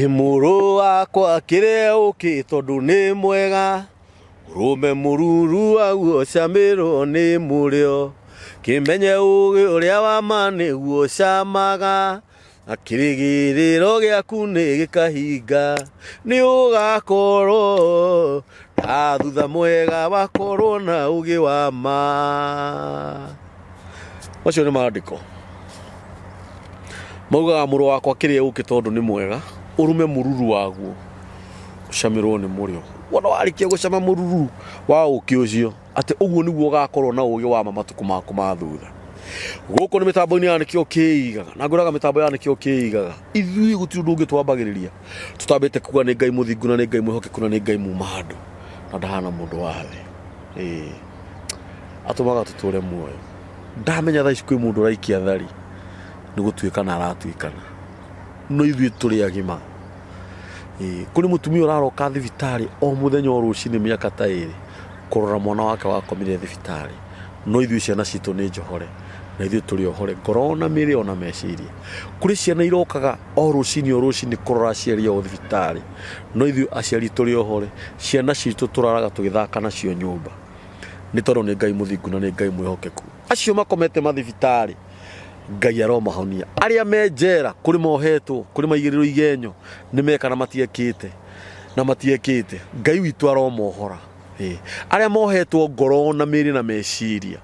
Mũrũ wakwa kĩrĩa ũkĩ tondũ nĩ mwega, ũrũme mũruru aguo camĩrwo nĩ mũrĩo, kĩmenye ũgĩ ũrĩa wa ma nĩguo camaga, na kĩrĩgĩrĩro gĩaku nĩ gĩkahinga, nĩ ũgakorwo na thutha mwega wakorwo na ũgĩ wa ma. Macio nĩ maandĩko maugaga mũrũ wakwa kĩrĩa ũkĩ tondũ nĩ mwega, ũrume mũruru waguo ũcamĩrwo nĩ mũrĩo. Wona warĩkia gũcama mũruru wa ũkĩ ũcio, atĩ ũguo nĩguo ũgakorwo na ũgĩ wa ma matukũ maku ma thutha. Gũkũ nĩ mĩtambo-inĩ ya nĩkĩo kĩigaga, na ngwĩraga mĩtambo ya nĩkĩo kĩigaga, ithuĩ gũtirĩ ũndũ ũngĩ twambagĩrĩria, tũtambĩte kuga nĩ Ngai mũthingu na nĩ Ngai mwĩhokeku na nĩ Ngai muma handũ na ndahana mũndũ wa thĩ. Atũmaga tũtũre muoyo. Ndamenya thaa ici kwĩ mũndũ ũraikia thari nĩ gũtuĩkana aratuĩkana, no ithuĩ tũrĩ agima. Kũrĩ mũtumia ũraroka thibitarĩ o mũthenya o rũcinĩ mĩaka ta ĩrĩ kũrora mwana wake wakomire thibitarĩ, no ithuĩ ciana citũ nĩ njohore na ithuĩ tũrĩ ohore ngoro na mĩĩrĩ ona meciria. Kũrĩ ciana irokaga o rũcinĩ kũrora aciari ao thibitarĩ, no ithuĩ aciari tũrĩ ohore, ciana citũ tũraraga tũgĩthaka nacio nyũmba. Nĩ tondũ nĩ Ngai mũthingu na nĩ Ngai mwĩhokeku. Acio makomete mathibitarĩ Ngai aromahonia. Arĩa me njera kũrĩ mohetwo, kũrĩ maigĩrĩrwo igenyo, nĩ meka na matiekĩte na matiekĩte, Ngai witũ aromohora. Arĩa mohetwo ngoro na mĩĩrĩ na meciria,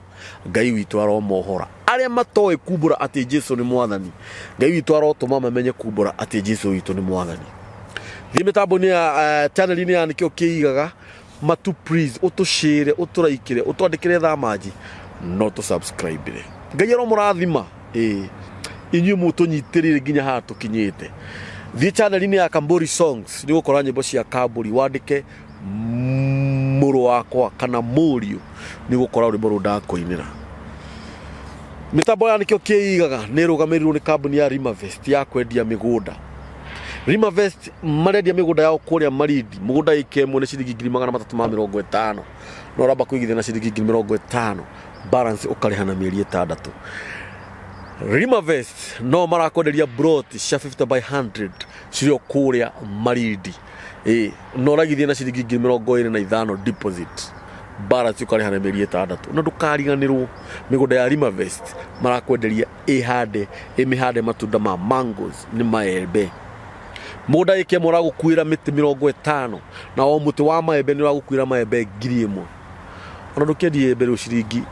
Ngai witũ aromohora. Arĩa matoĩ kumbũra atĩ Jesũ nĩ mwathani, Ngai witũ arotũma mamenye kumbũra atĩ Jesũ witũ nĩ mwathani. Thiĩ mĩtambo-inĩ ya channel-inĩ ya nĩkĩo kĩigaga, matu please ũtũshare, ũtũraikĩre, ũtwandĩkĩre thamanji, no tũsubscribe-ire. Ngai aromũrathima. Inyuĩ mũtũnyitĩrĩre nginya haha tũkinyĩte. Thiĩ channel-inĩ ya Kamburi Songs, nĩ gũkora nyĩmbo cia Kamburi, wandĩke mũrũ wakwa kana mũriũ, nĩ gũkora rwĩmbo rũu ndakũinĩra. Mĩtambo ya nĩkĩo kĩigaga nĩ ĩrũgamĩrĩirwo nĩ kambuni ya Rimavest ya kwendia mĩgũnda. Rimavest marendia mĩgũnda yao kũrĩa Marindi, mũgũnda ĩka ĩmwe nĩ ciringi 350,000, no ũramba kũigithia na ciringi 50,000, balance ũkarĩha na mĩeri 6. Rimavest no marakwenderia broti cia 50 by 100 cirio kũrĩa Marindi. No ũragithia na ciringi 25,000 deposit, balance ũkarĩha na mĩeri 6. Na ndũkariganĩrwo, mĩgũnda ya Rimavest marakwenderia ĩmĩhande matunda ma mangoes nĩ maembe. Mũgũnda ĩka ĩmwe ũragũkuĩra mĩtĩ 50, na o mũtĩ wa maembe nĩ ũragũkuĩra maembe 1,000. Ona ndũkĩendie embe rĩu ciringi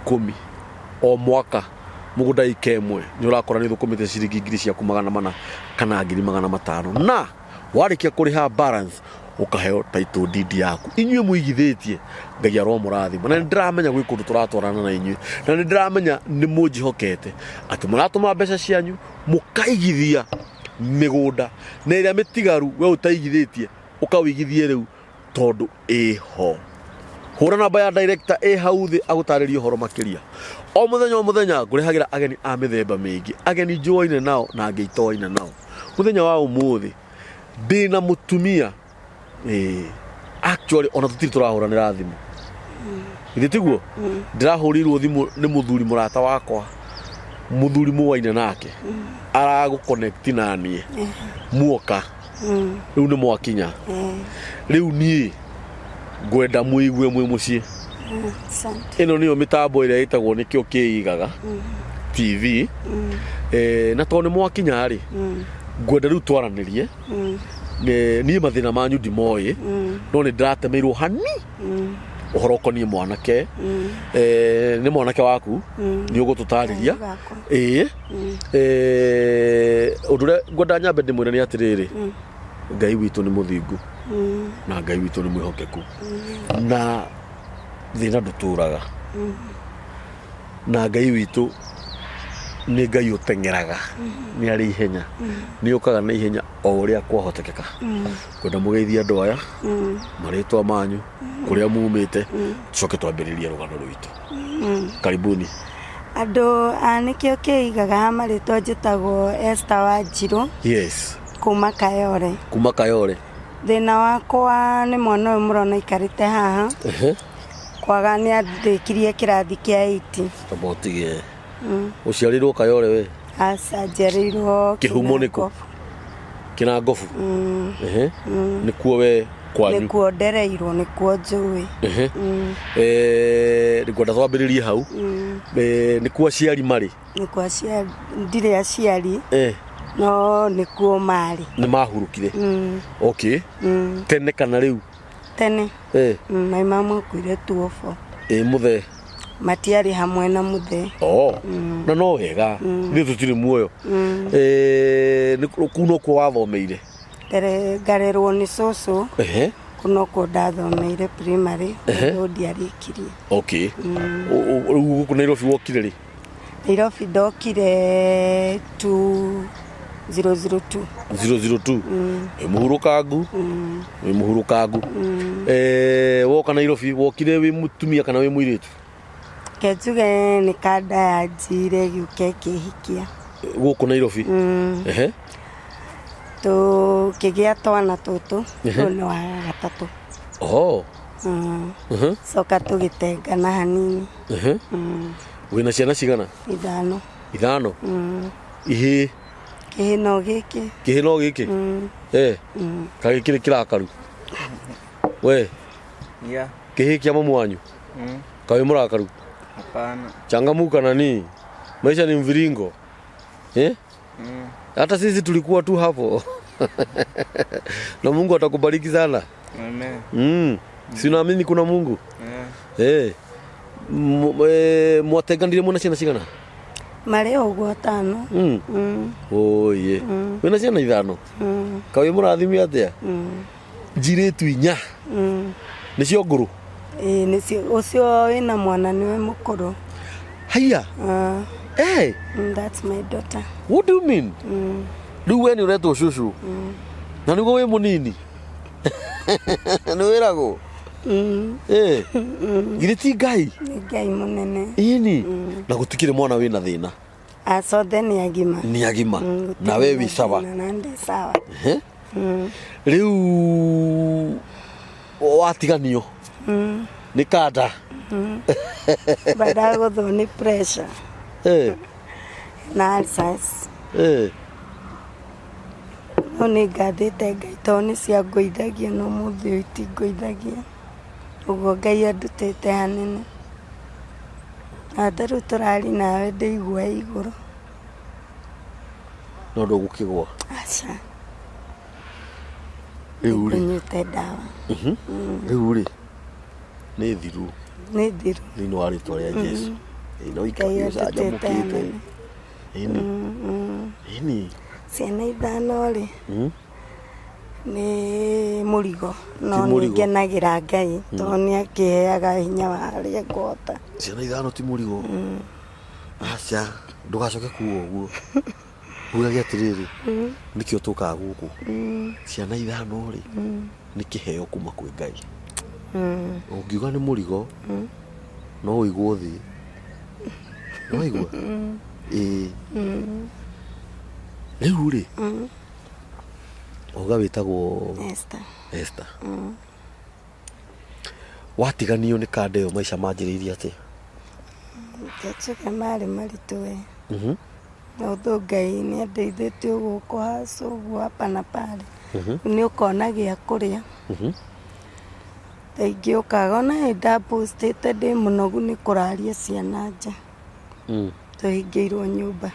10 o mwaka, mũgũnda ĩka ĩmwe nĩ ũrakora nĩ thũkũmĩte ciringi 400 kana 500. Na warĩkia kũrĩha balance ũkaheo title deed yaku. Inyuĩ mũigithĩtie, Ngai aromũrathima. Na nĩndĩramenya gwĩ kũndũ tũratwarana na inyuĩ, na nĩndĩramenya nĩ mũnjihokete atĩ mũratũma mbeca cianyu mũkaigithia mĩgũnda, na ĩrĩa mĩtigaru we ũtaigithĩtie ũkawĩigithie rĩu tondũ ĩho. Hũra namba ya director hau thĩ agũtarĩrie ũhoro makĩria. O mũthenya ngũrehagĩra ageni a mĩthemba mĩingĩ, ageni njũaine nao na angĩ itoaine nao. Mũthenya wa ũmũthĩ ndĩna mũtumia, actually ona tũtirĩ tũrahũranĩra thimũ, githĩ tiguo? Ndĩrahũrĩirwo thimũ nĩ mũthuri mũrata wakwa, mũthuri mũwaine nake, aragũconnect na niĩ muoka, rĩu nĩ mwakinya. Rĩu niĩ ngwenda mũigue mwĩ mũciĩ. Ĩno nĩyo mĩtambo ĩrĩa ĩtagwo nĩkĩo kĩigaga TV. Na tondũ nĩ mwakinya rĩ, ngwenda rĩu twaranĩrie. Niĩ mathĩna manyu ndimoĩ, no nĩ ndĩratemeirwo hani ũhoro ũkoniĩ mwanake. Nĩ mwanake waku, nĩ ũgũtũtarĩria. Ũndũ ũrĩa ngwenda nyambe ndĩmwĩre nĩ atĩrĩrĩ, Ngai witũ nĩ mũthingu na Ngai witũ nĩ mwĩhokeku, na thĩna ndũtũraga, na Ngai witũ nĩ Ngai ũteng'eraga, nĩ arĩ ihenya, nĩ ũkaga na ihenya o ũrĩa kwahotekeka. Kwenda mũgeithia andũ aya, marĩtwa manyu, kũrĩa mumĩte, tũcoke twambĩrĩrie rũgano rwitũ. Karibuni. Andũ a nĩkĩo kĩigaga, marĩtwa njĩtagwo Esther Wanjirũ. Yes. Kuma Kayore. Kuma Kayore. Thĩna wakwa nĩ mwana ũyũ mũrona aikarĩte haha. Kwaga nĩ andĩkirie kĩrathi kĩa 8. Tabotige. Ũciarĩirwo Kayore we? Aca njiarĩirwo Kĩhumo nĩkũ? Kinangobu. Nikuo we kwanyu. Nikuo Cereirwo, nikuo njui. Ndikwenda twambĩrĩrie hau. Nikuo aciari marĩ. Nikuo aciari ndirĩ aciari. No nikuo marĩ. Nĩ mahurũkire. Okay. Tene kana rĩu? Tene. Mai makuire 204. Mũthee. Matiarĩ hamwe na mũthee. Na no wega. Nĩ tũtirĩ muoyo. Kũu no kuo wathomeire? Ngarerwo nĩ cũcũ. Kuno kuo ndathomeire primary. Ndiarĩkirie. Okay. Rĩu gũkũ Nairobi wokire rĩ? Nairobi ndokire 002. 002. Mũhurũkangu. Mũhurũkangu. Woka Nairobi wokire wĩ mũtumia kana wĩ mũirĩtu? Kenjuge nĩ kanda yanjire gĩũke kĩhikia. Gũkũ Nairobi? Tũkĩgĩa twana tũtũ. Tũu nĩ wa gatatũ. Coka tũgĩtengana hanini. Wĩna ciana cigana? 5. 5? Ihĩ? Kĩhĩno gĩkĩ. Kĩhĩno gĩkĩ? Kagĩkĩrĩ kĩrakaru? We? Kĩhĩ kĩa mamu wanyu? Kawe mũrakaru? Hapana. Changamuka nani? Maisha ni mviringo. Hata sisi tulikuwa tu hapo. Na Mungu atakubariki sana. Amen. Si unaamini kuna Mungu? Mwateganire muna ciana cigana? Marĩ ũguo 5. Ye. Wĩna ciana 5? Kawe mũrathimia atĩa? Njirĩtu 4. Nĩcio ngũrũ? Nĩcio. Ũcio wĩna mwana nĩwe mũkũrũ. Haya. That's my daughter. What do you mean? Rĩu we nĩ ũretwo cũcũ? Na nĩguo wĩ mũnini? Nĩ wĩragwo? Githĩ ti Ngai? Nĩ Ngai mũnene. Ĩni. Na gũtikĩrĩ mwana wĩna thĩna? Acothe nĩ agima. Nĩ agima. Na we wĩ sawa? Na ndĩ sawa. Rĩu watiganio? Nĩ kanda? Ndagũthwo nĩ pressure. Na ulcers. No nĩ ngathĩte Ngai tondũ nĩ cia ngũithagia no mũthĩ ũyũ itingũithagia. Ũguo Ngai andutĩte hanene. Na rĩu tũrari nawe ndĩigua igũrũ. No ndũgũkĩgwa? Aca. Rĩu rĩ? Nyuĩte ndawa. Rĩu rĩ? Nĩ thiru? Nĩ thiru. Thĩinĩ wa rĩtwa rĩa Jesu. No ikagia canjamũkĩte. Ĩni. Ciana 5 rĩ? Nĩ mũrigo. No nĩngenagĩra Ngai tondũ nĩakĩheaga hinya wa harĩa ngũhota. Ciana 5 ti mũrigo? Aca, ndũgacoke kuo ũguo. Ugagia atĩrĩrĩ, nĩkĩo tũkaga gũkũ. Ciana 5 rĩ, nĩ kĩheo kuma kwĩ Ngai. Ũngiuga nĩ mũrigo, no ũigwo thĩ. Nĩ waigua? Rĩu rĩ, ũga wĩtagwo Esther. Watiganio nĩ kanda ĩyo maica manjĩrĩirie atĩa? Ngecuke marĩ maritũ we. No ũndũ Ngai nĩandeithĩtie gũkũ haca ũguo hapa na pale. Nĩ ũkona gĩa kũrĩa. Kaingĩ ũkaga ona ndapostĩte ndĩ mũnogu nĩ kũraria ciana nja. Tũhingĩirwo nyũmba.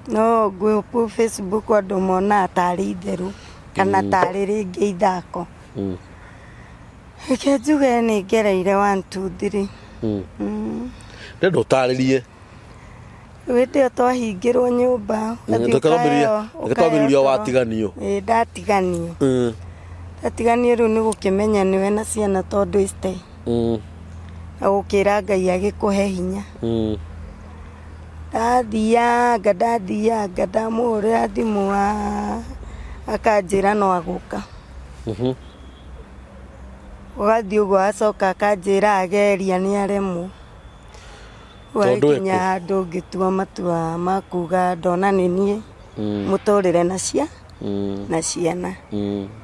No ngwĩpũ Facebook andũ monaga tarĩ itherũ kana tarĩ rĩngĩ ithako. Reke njuge nĩ ngereire 1 2 3. Ndenda ũtarĩrie. Hĩndĩ ĩyo twahingĩrwo nyũmba. Twambĩrĩria watiganio. Ndatiganio. Ndatiganio rĩu nĩ gũkĩmenya nĩwe na ciana tondũ iste. Na gũkĩra Ngai agĩkũhe hinya. Ndathianga ndamũhũrĩra thimũ akanjĩra no agũka. Ũgathiĩ ũguo acoka akanjĩra ageria nĩ aremwo. Wakinya handũ ngĩtua matua ma kuga ndona nĩ niĩ mũtũrĩre na ciana.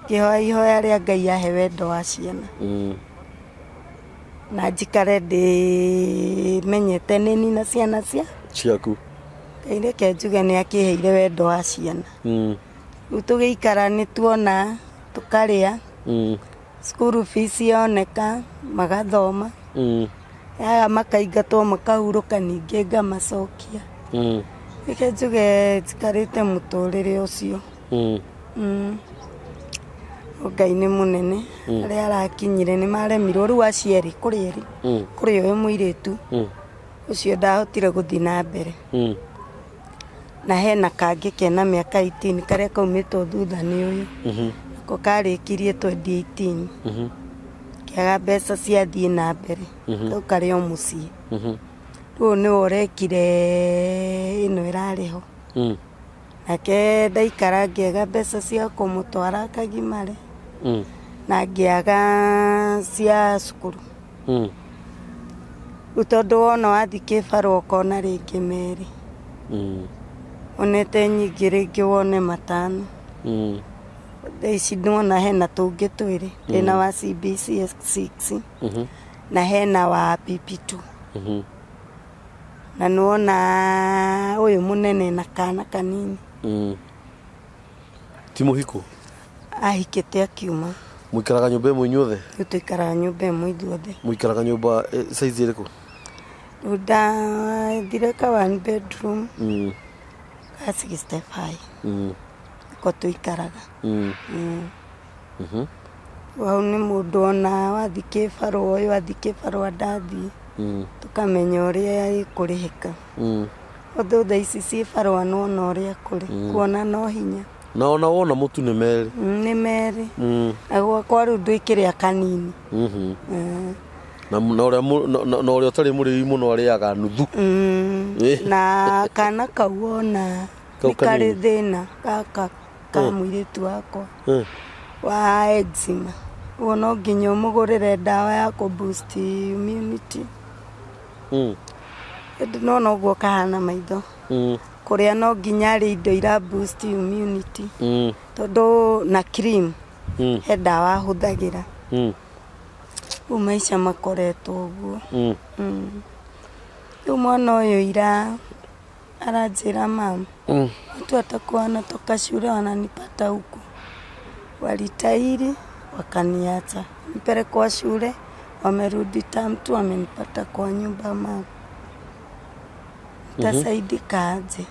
Ngĩhoya ihoya rĩa Ngai ahe wendo wa ciana. Na njikare ndĩmenyete nĩ nina ciana ciaku. Ngai reke njuge nĩ akĩheire wendo wa ciana. Rĩu tũgĩikara nĩ tuona tũkarĩa. School fees yoneka magathoma. Yaga makaingatwo makahurũka ningĩ ngamacokia. Reke njuge njikarĩte mũtũrĩre ũcio. Ngai nĩ mũnene. Arĩa arakinyire nĩ maremirwo rĩu aciari kũrĩ erĩ. Kũrĩ ũyũ mũirĩtu ũcio ndahotire gũthiĩ na mbere. Na hena kangĩ kena mĩaka 18 karĩa kaumĩtwo thutha nĩ ũyũ. Nako karĩkirie 2018. Kĩaga mbeca ciathiĩ na mbere. Kau karĩ o mũciĩ. Rĩu nĩwe ũrekire ĩno ĩrarĩ ho. Nake ndaikara ngĩaga mbeca cia kũmũtwara Kagimare. Na ngĩaga cia cukuru. Rĩu tondũ wona wathiĩ kĩbarũ ũkona rĩngĩ merĩ. Onete nyingĩ rĩngĩ wone matano. Thaa ici ndona hena tũngĩ twĩrĩ. Hena wa CBC 6 na hena wa PP2. Na nuona ũyũ mũnene na kana kanini. Ti mũhiku? Ahikĩte akiuma. Mũikaraga nyũmba ĩmwe inyuothe? Rĩu tũikaraga nyũmba ĩmwe ithuothe. Mũikaraga nyũmba size ĩrĩkũ? Rĩu ndathire ka 1 bedroom. Ka 65. Ko tũikaraga. Wau nĩ mũndũ ona wathiĩ kĩbarũ ũyũ wathiĩ kĩbarũ andathiĩ. Tukamenya ũrĩa ĩkũrĩhĩka. Othe thaa ici ciĩ barũa nona ũrĩa kũrĩ. Kuona no hinya. Na ona wona mũtu nĩ merĩ? Nĩ merĩ. Na gwakwa rĩu ndwĩkĩrĩa kanini. Na ũrĩa ũtarĩ mũrĩi mũno arĩaga nuthu. Na kana kau ona nĩ karĩ thĩna gaka ka mũirĩtu wakwa wa eczema. Ũguo no nginya ũmũgũrĩre ndawa ya kũ-boost immunity. Nona ũguo kahana maitho. Kũrĩa no nginya arĩ indo ira boost immunity. Tondũ na cream he ndawa ahũthagĩra. Rĩu maica makoretwo ũguo. Rĩu mwana ũyũ ira aranjĩra mama, watu watakuwa wanatoka shule wananipata huku. Walitairi wakaniacha. Nipelekwa shule wamerudi term 2 wamenipata kwa nyumba mama. Tasaidika aje.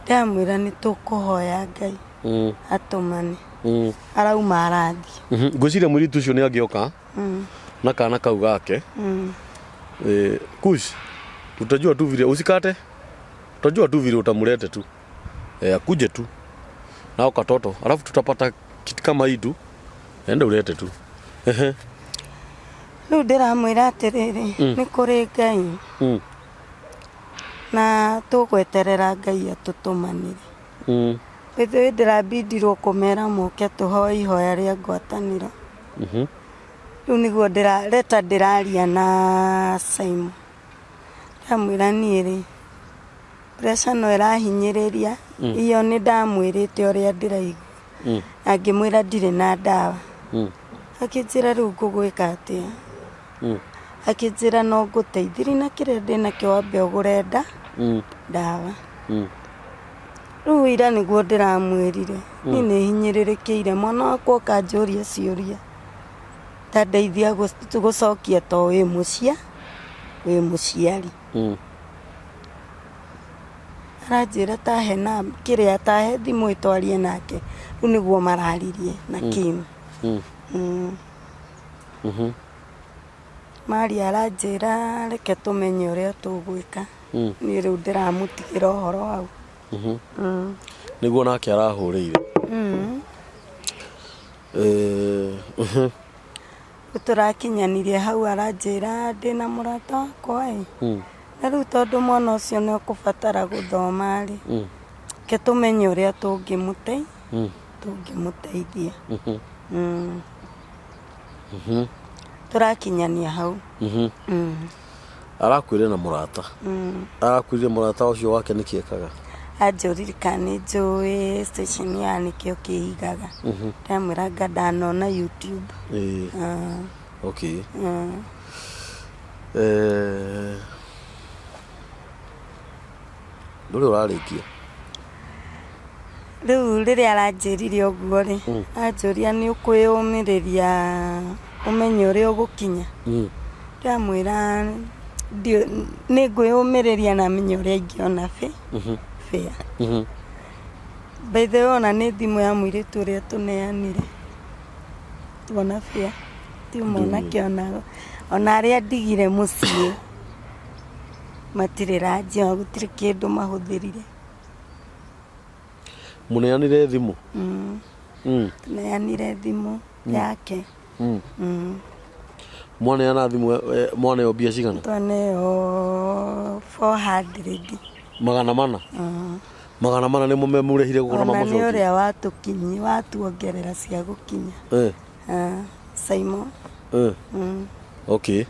Ndamwĩra nĩ tũkũhoya Ngai atũmane. Arauma arathi. Ngwĩciria mũirĩtu ũcio nĩ angĩoka na kana kau gake. Kush, tutajua tu vile usikate. Tutajua tu vile utamlete tu. Akuje tu. Nao katoto. Alafu tutapata kitu kama hii tu. Enda ulete tu. Rĩu ndĩramwĩra atĩrĩrĩ nĩ kũrĩ Ngai. Na tũgweterera Ngai atũtũmanire. Ithuĩ ndĩrabindirwo kũmera moke tũhoe ihoya rĩa ngwatanĩro. Rĩu nĩguo ndĩraria na Simon. Ndamwĩra niĩ rĩ pressure no ĩrahinyĩrĩria. Iyo nĩ ndamwĩrĩte ũrĩa ndĩraigua. Na ngĩmwĩra ndirĩ na ndawa. Akĩnjĩra rĩu ngũgwĩka atĩa. Akĩnjĩra no ngũteithĩrie na kĩrĩa ndĩnakĩo wambe ũgũre ndawa. Rĩu ira nĩguo ndĩramwĩrire. Niĩ nĩhinyĩrĩrĩkĩire mwana wakwa ũkanjũria ciũria. Ta ndeithia gũcokia to wĩ mũciari. Aranjĩra tahe na kĩrĩa tahe thimũ ĩtwarie nake. Rĩu nĩguo mararirie na Kim. Maria aranjĩra reke tũmenye ũrĩa tũgwĩka. Niĩ rĩu ndĩramũtigĩra ũhoro wau. Nĩguo nake arahũrĩire. Tũrakinyanirie hau aranjĩra ndĩna mũrata wakwa na rĩu tondũ mwana ũcio nĩ ũkũbatara gũthoma rĩ. Ke tũmenye ũrĩa tũngĩmũteithia. Tũrakinyania hau. Arakwĩre na mũrata. Arakwĩre mũrata ũcio wake nĩkĩ ekaga? Anjũririka nĩ njũĩ station ya nĩkĩo kĩhigaga. Ndamwĩra anga ndanona YouTube. Okay. uri urarikia riu riria aranjirire uguo ri anjuria ni ukwiyumiriria umenye uria ugukinya ndamwira ni ngwiyumiriria na menye uria ingiona fea by the way ona ni thimu ya mwiritu uria tuneanire ona fea ti mona kiona ona aria ndigire mucii matire ranjia gutire kindu mahuthirire muneanire thimu tuneanire thimu yake mwaneana thimu mwana yo bia cigana twaneo 400 magana mana nimo memurehire gukora mamucoki ona ni uria watukinyi watuongerera cia gukinya Simon okay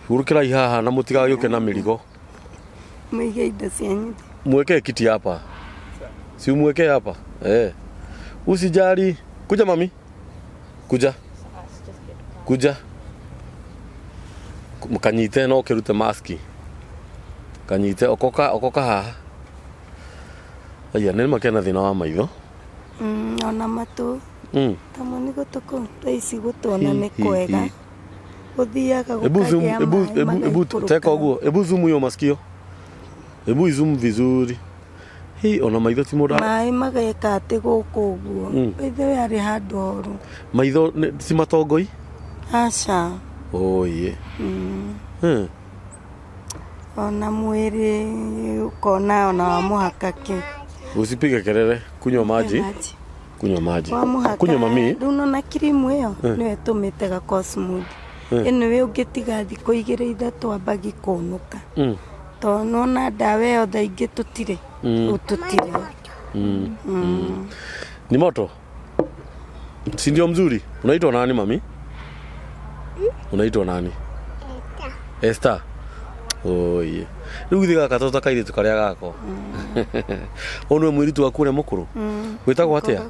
urukira ihaha na mutiga yuke na mirigo mwige indo cianyu mweke kiti hapa si umweke hapa usijali kuja mami kuja mkanyite no kirute maski kanyite okoka haha aya nene makena thina wa maitho ona matu tamwe ni gutuku raisi gutona ni kwega uthiaga gukagia ebu teka uguo ebu zoom yo masikio ebu zoom vizuri hii ona maitho ti muda mai mageka ati guku uguo ithe yari handu horu maitho si matongoi acha oye ona mwiri ukona ona wamuhakake usipige kelele kunywa maji kunywa mami runo na kirimu iyo niwe tumite ga cosmood eno ungitiga thiko igire ithatu ambagi kunuka tono na dawa yo thaingi tutire ututire ni moto si ndio mzuri unaitwa nani mami unaitwa nani Esther oye riu thiga katota kaire tukaria gako onwe mwiritu akure mukuru gwitagwo atia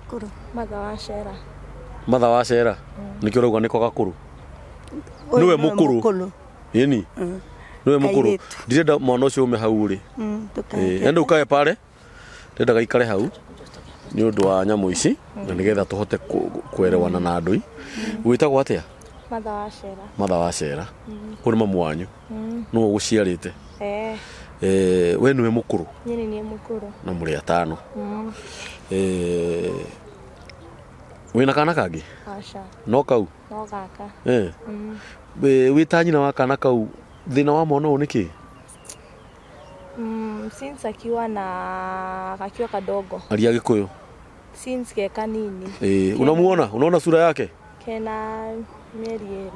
matha wa cera nikio rauga niko gakuru niwe mukuru yeni niwe mukuru ndirenda mwana ucio ume hau ri enda ukae pale ndenda gaikare hau ni undu wa nyamu ici na nigetha tuhote kwerewana na andui gwitagwo atia matha wa cera kuri mamu wanyu no guciarite we niwe mukuru nyini ni mukuru na muri atano wina kana kangi acha no kau no gaka witanyina wa kana kau thina wa mwana uniki since akiwa kadogo alia gikuyu since ke kanini unaona sura yake kena mieri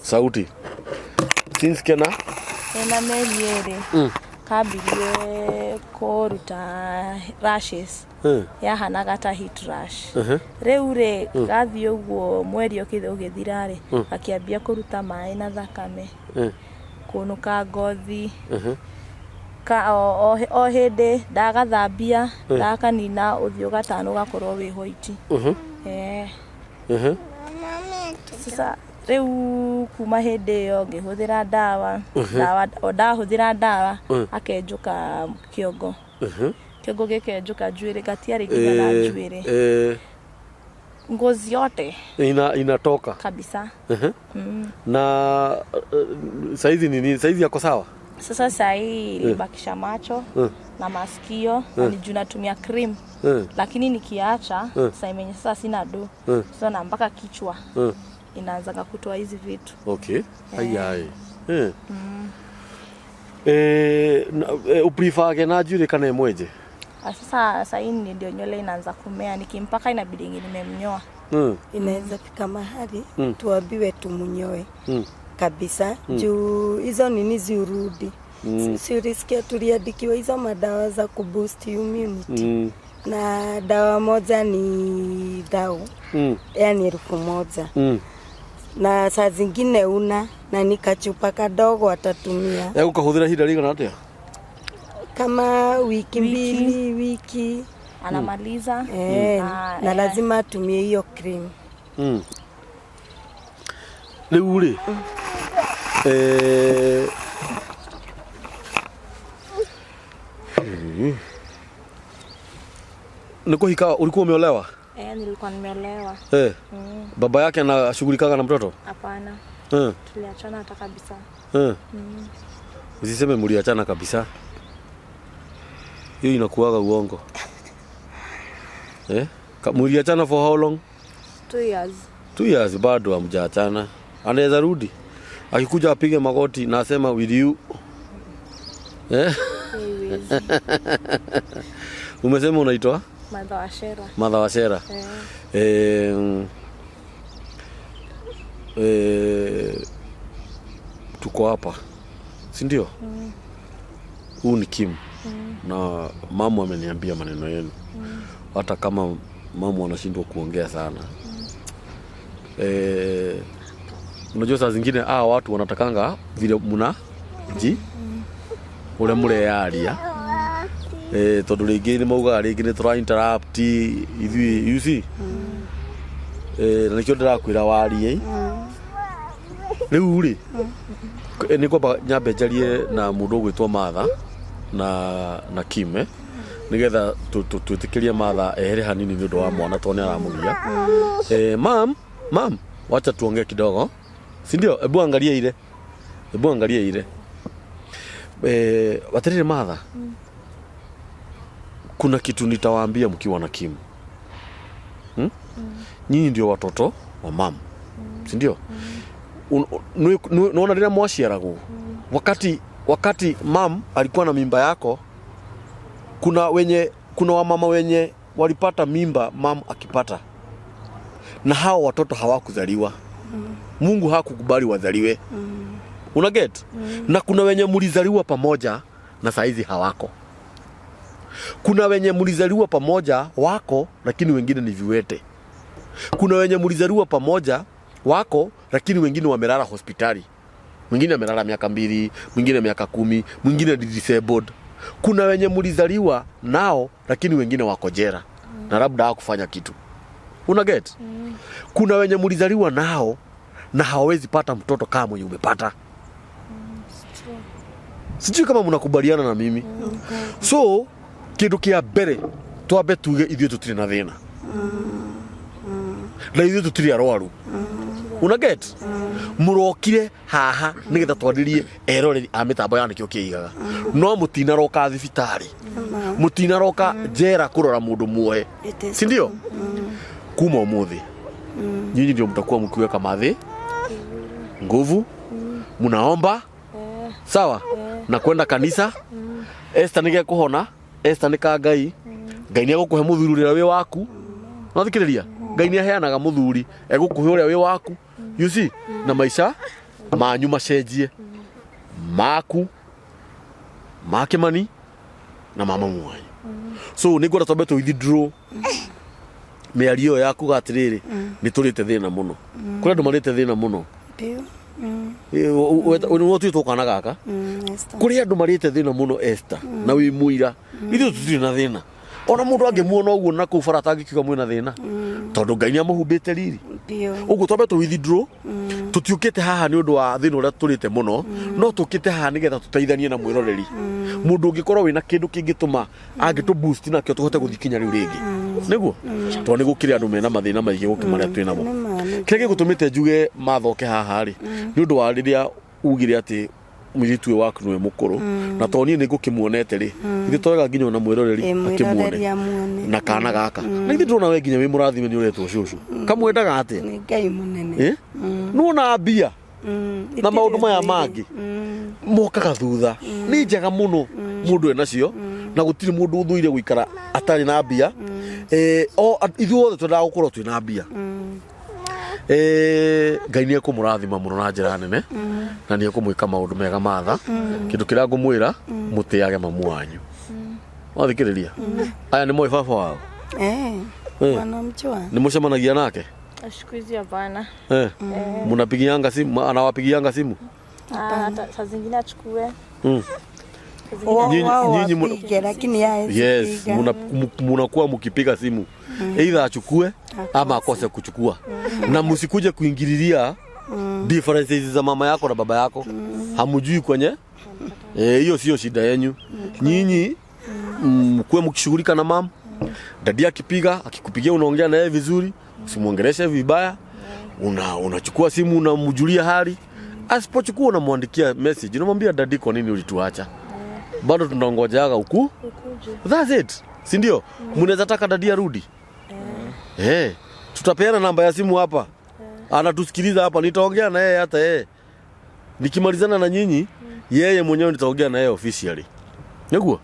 sauti since kena mieri kabirie koruta rashes yahanaga ta heat rash reure gathi uguo mweri ukithirare akiambia kuruta mai na thakame kunuka ngothi ka o hinde ndagathambia ndakanina uthio gatano gakorwo wi hoiti sasa riu kuma hinde yo ngihuthira dawa ndahuthira dawa akenjuka kiongo gikenjuka njuiri gatiari nginya na njuiri ngozi yote inatoka kabisa na saizi nini saizi yako sawa sasa sai libakisha macho na masikio na niju natumia cream lakini nikiacha sasa imenye sasa sina do sasa na mpaka kichwa inaanza kutoa hizi vitu okay hai uprefer na jure kana mweje sasa hii ndio nywele inaanza kumea nikimpaka inabidi nimemnyoa inaweza fika mahali tuambiwe tumunyoe kabisa juu hizo nini ziurudi si riskia tuliandikiwa hizo madawa za kuboost immunity na dawa moja ni dawa yani 1000 na saa zingine una na nikachupa kadogo atatumia ukahuthira hinda rigana atia kama wiki mbili wiki anamaliza na lazima atumie hiyo cream riu ri Nikuhika ulikuwa umeolewa? Nilikuwa nimeolewa. Baba yake anashughulikaga na mtoto? Hapana. Tuliachana hata kabisa. Usiseme mliachana kabisa. Hiyo inakuwaga uongo. Mliachana for how long? 2 years. 2 years bado hamjaachana. Anaweza rudi. Akikuja apige magoti na asema with you. Umesema unaitwa? Mother Washera. Tuko hapa. Si ndio? Huu ni Kim. Na mama ameniambia maneno yenu. Hata kama mama anashindwa kuongea sana. Unajua saa zingine watu wanatakanga vile ule mure yaria. Tondu ringi ni maugaga ringi ni tura interrupt ithui you see. Na nikio ndirakwira warie. Riu ri ni kwamba nyambe njarie na mundu ugwitwo Matha na Kim nigetha twitikirie Matha ehere hanini ni undu wa mwana tone aramugia. Mam, wacha tuongee kidogo. Si ndio? Hebu angalia ile. Watirire Matha. Kuna kitu nitawaambia mkiwa na Kim. Nyinyi ndio watoto wa mam. Si ndio? Unaona rira mwashiaragwo. Wakati mam alikuwa na mimba yako, kuna wamama wenye walipata mimba mam akipata. Na hao watoto hawakuzaliwa. Mungu hakukubali wazaliwe. Una get? Na kuna wenye mlizaliwa pamoja na saizi hawako. Kuna wenye mlizaliwa pamoja wako lakini wengine ni viwete. Kuna wenye mlizaliwa pamoja wako lakini wengine wamelala hospitali. Mwingine amelala miaka 2, mwingine miaka 10, mwingine disabled. Kuna wenye mlizaliwa nao lakini wengine wako jela na labda hawakufanya kitu. Una get? Kuna wenye mlizaliwa nao na hawawezi pata mtoto kama mwenye umepata. Sijui kama mnakubaliana na mimi. So kitu kia mbere twambe tuge ithuĩ tutire na thina. Na ithuĩ tutire arwaru. Una get? Murokire haha nigetha twandirie eroreri a mitambo ya nikio kiigaga. No mutinaroka thibitari. Mutinaroka jera kurora mundu muohe. Si ndio? Kuma umuthi. Nyinyi ndio mtakuwa mkiweka mathi. Nguvu. Munaomba. Sawa? Na kwenda kanisa. Esther nige kuhona. Esther nika Ngai. Ngai ni agukuhe muthuri uria wi waku. Nathikiriria. Ngai ni aheanaga muthuri egukuhe uria wi waku. You see? Na maisha manyu macenjie. Maku. Makimani na mama mwanyu. So nigwenda twambe tu withdraw. Miario yaku gatiriri ni turite thina muno. Kuri andu marite thina muno. Ndio. Wotu tukana gaka. Kuri andu marite thina muno Esther na wi muira. Ithu tutire na thina. Ona mundu angimuona uguo na ku farata angikiuga mwina thina. Tondu Ngai ni amuhumbite riri. Ndio. Uguo twambe tu withdraw. Tutiukite haha ni undu wa thina uria turite muno, no tukite haha nigetha tuteithanie na mwiroreri. Mundu ungikorwo wina kindu kingituma angitu boost na kio tuhote guthikinya riu ringi. Niguo? To ni gukire andu mena mathina maingi gukimaria twina mo. Kile gigutumite njuge mathoke haha ri. Ni undu wa riria ugire ati mwiritu waku niwe mukuru na toni ni gukimuonete ri. Ithe twega nginya na mwiroreri akimuone. Na kana gaka. Na ithe ndona we nginya wi murathime ni uretwo cucu. Kamwendaga ati? Ni Ngai munene. Nuona mbia. Na maundu maya mangi. Mokaga thutha. Ni njega muno mundu ena cio na gutiri mundu uthuire guikara atari na mbia. Ithuothe twendaga gukorwo twina mbia. Ngai ni ekumurathima muno na njira nene na ni ekumwika maundu mega Matha. Kindu kiria ngumwira mutiage mamu wanyu. Wathikiriria. Aya ni moi baba wao. Wanamjua. Ni mucemanagia nake? Siku hapana. Munapigianga simu, anawapigianga simu? Saa zingine achukue. Nyinyi lakini yes, munakuwa mkipiga simu. Either achukue ama akose kuchukua. Na msikuje kuingililia differences za mama yako na baba yako. Hamjui kwenye hiyo sio shida yenu. Nyinyi mkuwe mkishughulika na mama Dadi akipiga, akikupigia unaongea naye vizuri, usimuongeleshe vibaya. Unachukua simu unamjulia hali. Asipochukua unamwandikia message. Unamwambia dadi, kwa nini ulituacha? Bado tunangojaga ukuje. That's it. Si ndio? Mnaweza taka dadi arudi. Tutapeana namba ya simu hapa. Anatusikiliza hapa, nitaongea na yeye hata yeye. Nikimalizana na nyinyi, yeye mwenyewe nitaongea na yeye officially. Niguo?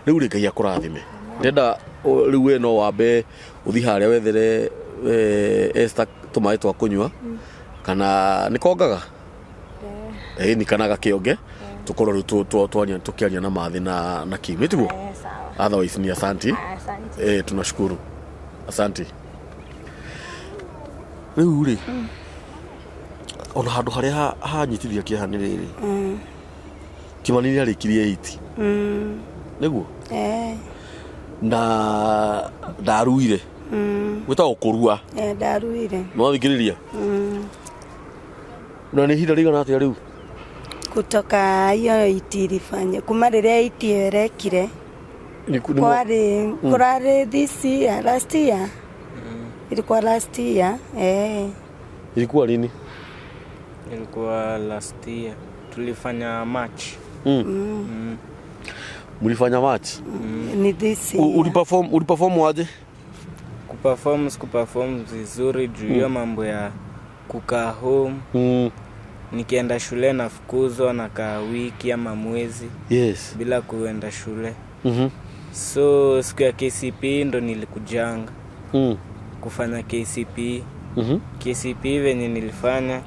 Riu Ngai akurathime. Ndenda riu we no wambe uthi haria wethere esta tumai twa kunywa kana nikongaga ni kana gakionge tukorwo riu twania tukiaria na mathi na kimi tiguo. Otherwise ni asante. Tunashukuru. Asante. Riu ri ona handu haria hanyitithia kiahani riri Kimani ni arikirie 8 niguo na ndaruire gwitagwo kurua ndaruire no thikiriria na ni hinda rigana atia riu kutoka hiyo itirifanya kuma riria itierekire kurare this year last year ilikuwa last year ilikuwa lini? Ilikuwa last year tulifanya match. Mlifanya match? Ni this year. Uliperform waje? Kuperform vizuri juu ya mambo ya kukaa home. Nikienda shule nafukuzwa na kaa wiki ama mwezi. Yes. Bila kuenda shule. So siku ya KCP ndo nilikujanga. Kufanya KCP. KCP venye nilifanya.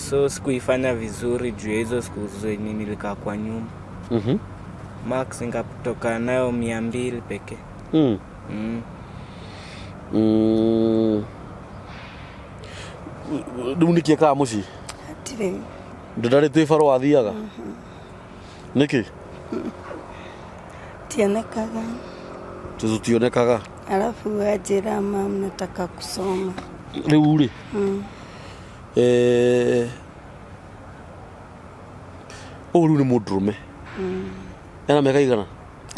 So sikuifanya vizuri juu ya hizo siku zenye nilikaa kwa nyumba. Max nikatoka nayo 200 pekee. Niki ka muci atire ndari twifaro wathiaga niki tionekaga tutionekaga alafu ajira mama nataka kusoma riu ri uru ni mudrume yana miaka igana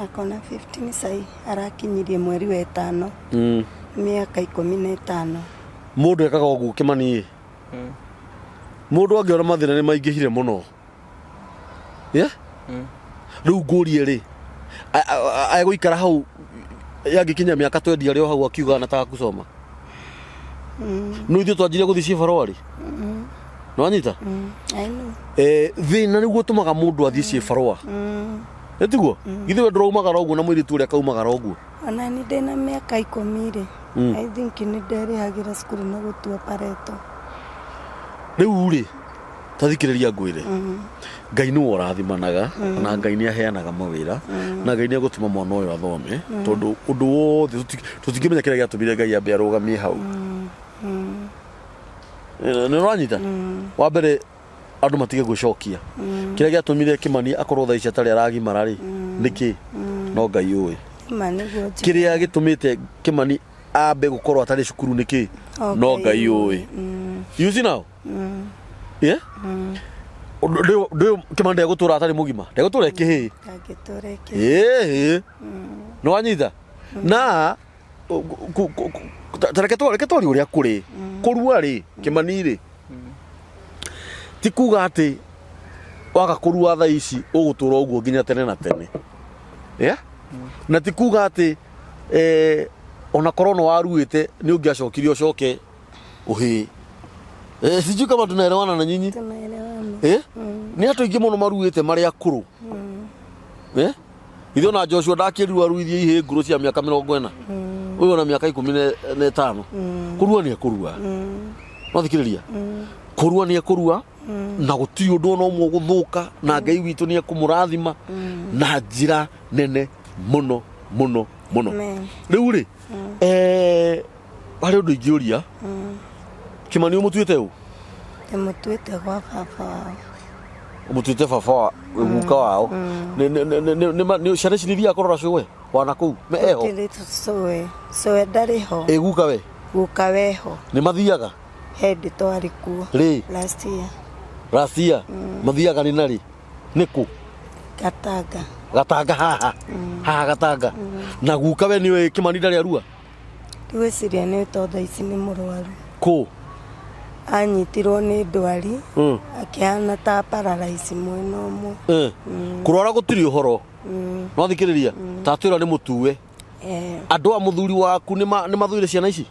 akona 15 sai arakinyirie mweri wa 5 miaka 15 mundu ekaga ugu Kimani mundu angiona mathina ni maingihire muno riu ngurie ri aiguikara hau yangikinya miaka 20 ari hau akiuga anataka kusoma no ithu twanjire guthi cibaro ari no anyita thina niguo tumaga mundu athie cibaro etiguo ithu we nduraumaga roguo na mwiri tu ria kaumaga roguo ona ni ndena miaka 10 I think ni ndere hagira skuru na gutua pareto riu ri tathikiriria ngwire Ngai ni worathimanaga na Ngai ni aheanaga mawira na Ngai ni agutuma mwana uyu athome tondu undu wothe tutingimenya kiria giatumire Ngai ambe arugamie hau ni ranyita wa mbere andu matige gucokia kiria giatumire Kimani akorwo tha ici atari aragimara ri niki no Ngai uyu kiria gitumite Kimani ambe gukorwo atari cukuru niki no Ngai uyu you see now do Kimani ndegutura atari mugima ndegutura ekihi no anyitha na tareke tori uria kuri kurua ri Kimani ri ti kuga ati waga kurua tha ici ugutura uguo nginya tene na tene na ti kuga ati ona korona waruite ni ungiacokirio coke uhi sijui kama tunaelewana na nyinyi ni hatu ingi muno maruite mari akuru ithu na Joshua ndakirirwa ruithie ihe nguru cia miaka 40 uyu na miaka 15 kurua ni akurua no thikiriria kurua ni akurua na guti undu no mo guthuka na Ngai witu ni akumurathima na njira nene muno riu ri ari undu ingiuria Kimani umutuite u mutuite kwa baba umutuite baba muka wao ni shareci nithia korora cwe wana kuu meho so ndariho guka weho ni mathiaga head twari kuo last year mathiaga ni nari niku Gataga Gatanga haha. Haha Gatanga. Na guka we niwe Kimani ndari arua. Ndiwiciria nĩ tondũ ici nĩ mũrwaru. Kũ? Anyitirwo nĩ ndwari. Akĩhana ta paralyze mwena ũmwe. Kũrwara gũtirĩ ũhoro. No thikĩrĩria. Tatwĩra nĩ mũtuwe. Andũ a mũthuri waku nĩ mathuire ciana ici?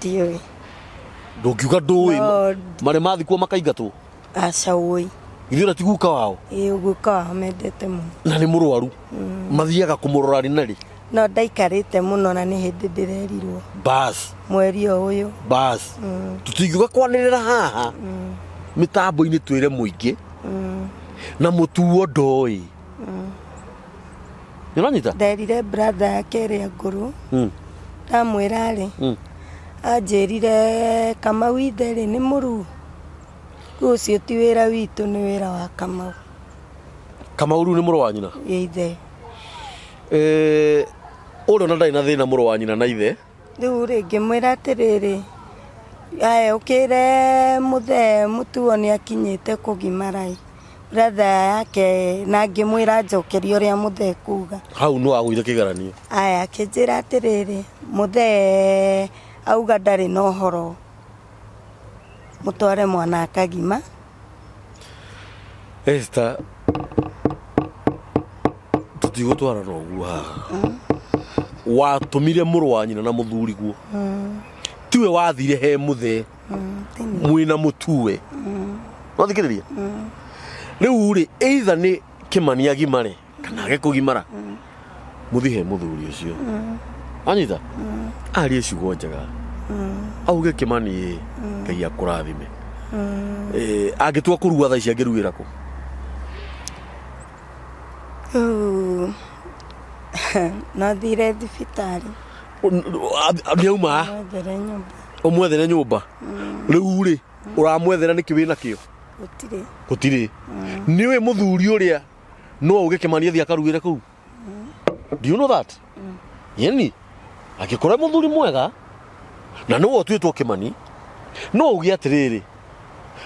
Ndiũĩ. Ndũngiuga ndũĩ. Marĩ mathikwo makaingatwo? Aca ũĩ. Ithuĩ ti guka wao? Guka wao mendete mũno. Na nĩ mũrwaru. Mathiaga kũmũrora rĩ na rĩ? No ndaikarĩte mũno na nĩ hĩndĩ ndĩrerirwo. Bas. Mweri o ũyũ. Bas. Tũtingiuga kwanĩrĩra haha. Mĩtambo-inĩ twĩre mũingĩ. Na mũtuo ndoĩ. Nĩũranyita? Nderire brother yake ĩrĩa ngũrũ. Ndamwĩra rĩ. Anjĩrire Kamau ithe rĩ nĩ mũruu. Ũcio ti wĩra witũ nĩ wĩra wa Kamau. Kamau rĩu nĩ mũrũ wa nyina? Ithe. Ũrĩa ona ndarĩ na thĩna mũrũ wa nyina na ithe. Rĩu rĩ ngĩmwĩra atĩrĩrĩ, aya ũkĩre mũthee mũtuo nĩ akinyĩte kũgimara. Brother yake na ngĩmwĩra njokerie ũrĩa mũthee kuga. Hau no agũire kĩgeranio. Aya akĩnjĩra atĩrĩrĩ, mũthee auga ndarĩ na ũhoro. Mũtware mwana akagima. Esther, tutigũtwarana ũguo haha. Watũmire mũrũ wa nyina na mũthuri guo. Tiwe wathire he mũthee. Mwĩna mũtuwe. No thikĩrĩria. Rĩu rĩ either nĩ Kimani agimare kana age kũgimara. Mũthi he mũthuri ũcio. Anyita? Arie ciugo njega. Auge Kimani Ngai akũrathime. Angĩtua kũrua thaa ici angĩruĩra kũ? No thire thibitarĩ. Nĩauma? Ũmwethere nyũmba. Rĩu rĩ ũramwethera nĩkĩ wĩna kĩo? Gũtirĩ. Nĩũĩ mũthuri ũrĩa no auge Kimani athiĩ akaruĩre kũu? Do you know that? Yeni angĩkorwo mũthuri mwega na nĩwe ũtuĩtwo Kimani no uge atĩrĩrĩ